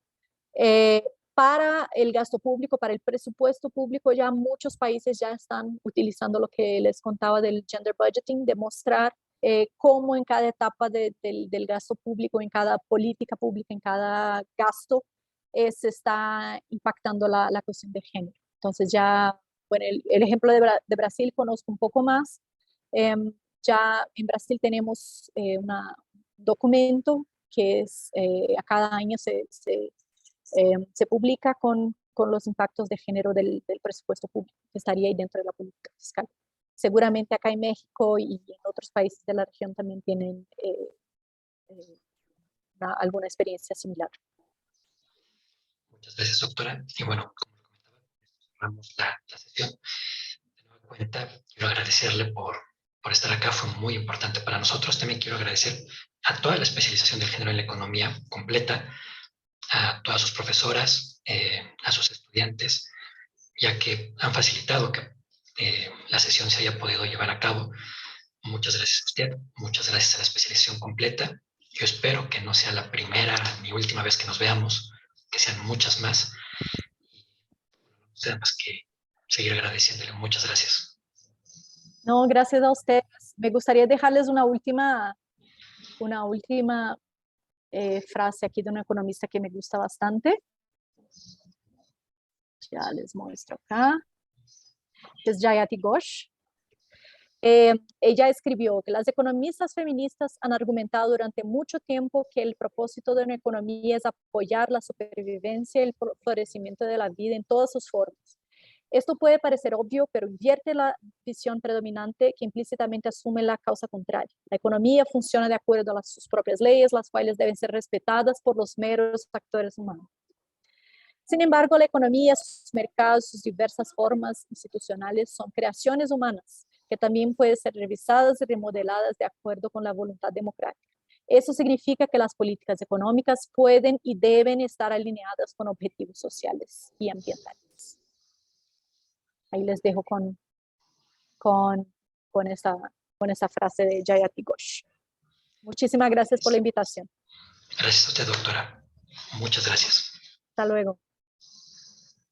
Para el gasto público, para el presupuesto público, ya muchos países ya están utilizando lo que les contaba del gender budgeting, de mostrar cómo en cada etapa del gasto público, en cada política pública, en cada gasto, se está impactando la cuestión de género. Entonces ya, bueno, el ejemplo de Brasil conozco un poco más. Ya en Brasil tenemos un documento que es, a cada año se publica con los impactos de género del presupuesto público, que estaría ahí dentro de la política fiscal. Seguramente acá en México y en otros países de la región también tienen alguna experiencia similar. Muchas gracias, doctora. Y bueno, como lo comentaba, cerramos la sesión. De nueva cuenta, quiero agradecerle por estar acá, fue muy importante para nosotros. También quiero agradecer a toda la especialización del género en la economía completa, a todas sus profesoras, a sus estudiantes, ya que han facilitado que la sesión se haya podido llevar a cabo. Muchas gracias a usted, muchas gracias a la especialización completa. Yo espero que no sea la primera ni última vez que nos veamos, que sean muchas más. No queda más que seguir agradeciéndole. Muchas gracias. No, gracias a ustedes. Me gustaría dejarles una última frase aquí de un economista que me gusta bastante. Ya les muestro acá. Es Jayati Ghosh. Ella escribió que las economistas feministas han argumentado durante mucho tiempo que el propósito de una economía es apoyar la supervivencia y el florecimiento de la vida en todas sus formas. Esto puede parecer obvio, pero invierte la visión predominante que implícitamente asume la causa contraria. La economía funciona de acuerdo a sus propias leyes, las cuales deben ser respetadas por los meros actores humanos. Sin embargo, la economía, sus mercados, sus diversas formas institucionales son creaciones humanas que también pueden ser revisadas y remodeladas de acuerdo con la voluntad democrática. Eso significa que las políticas económicas pueden y deben estar alineadas con objetivos sociales y ambientales. Ahí les dejo con esa frase de Jayati Ghosh. Muchísimas gracias por la invitación. Gracias a usted, doctora. Muchas gracias. Hasta luego.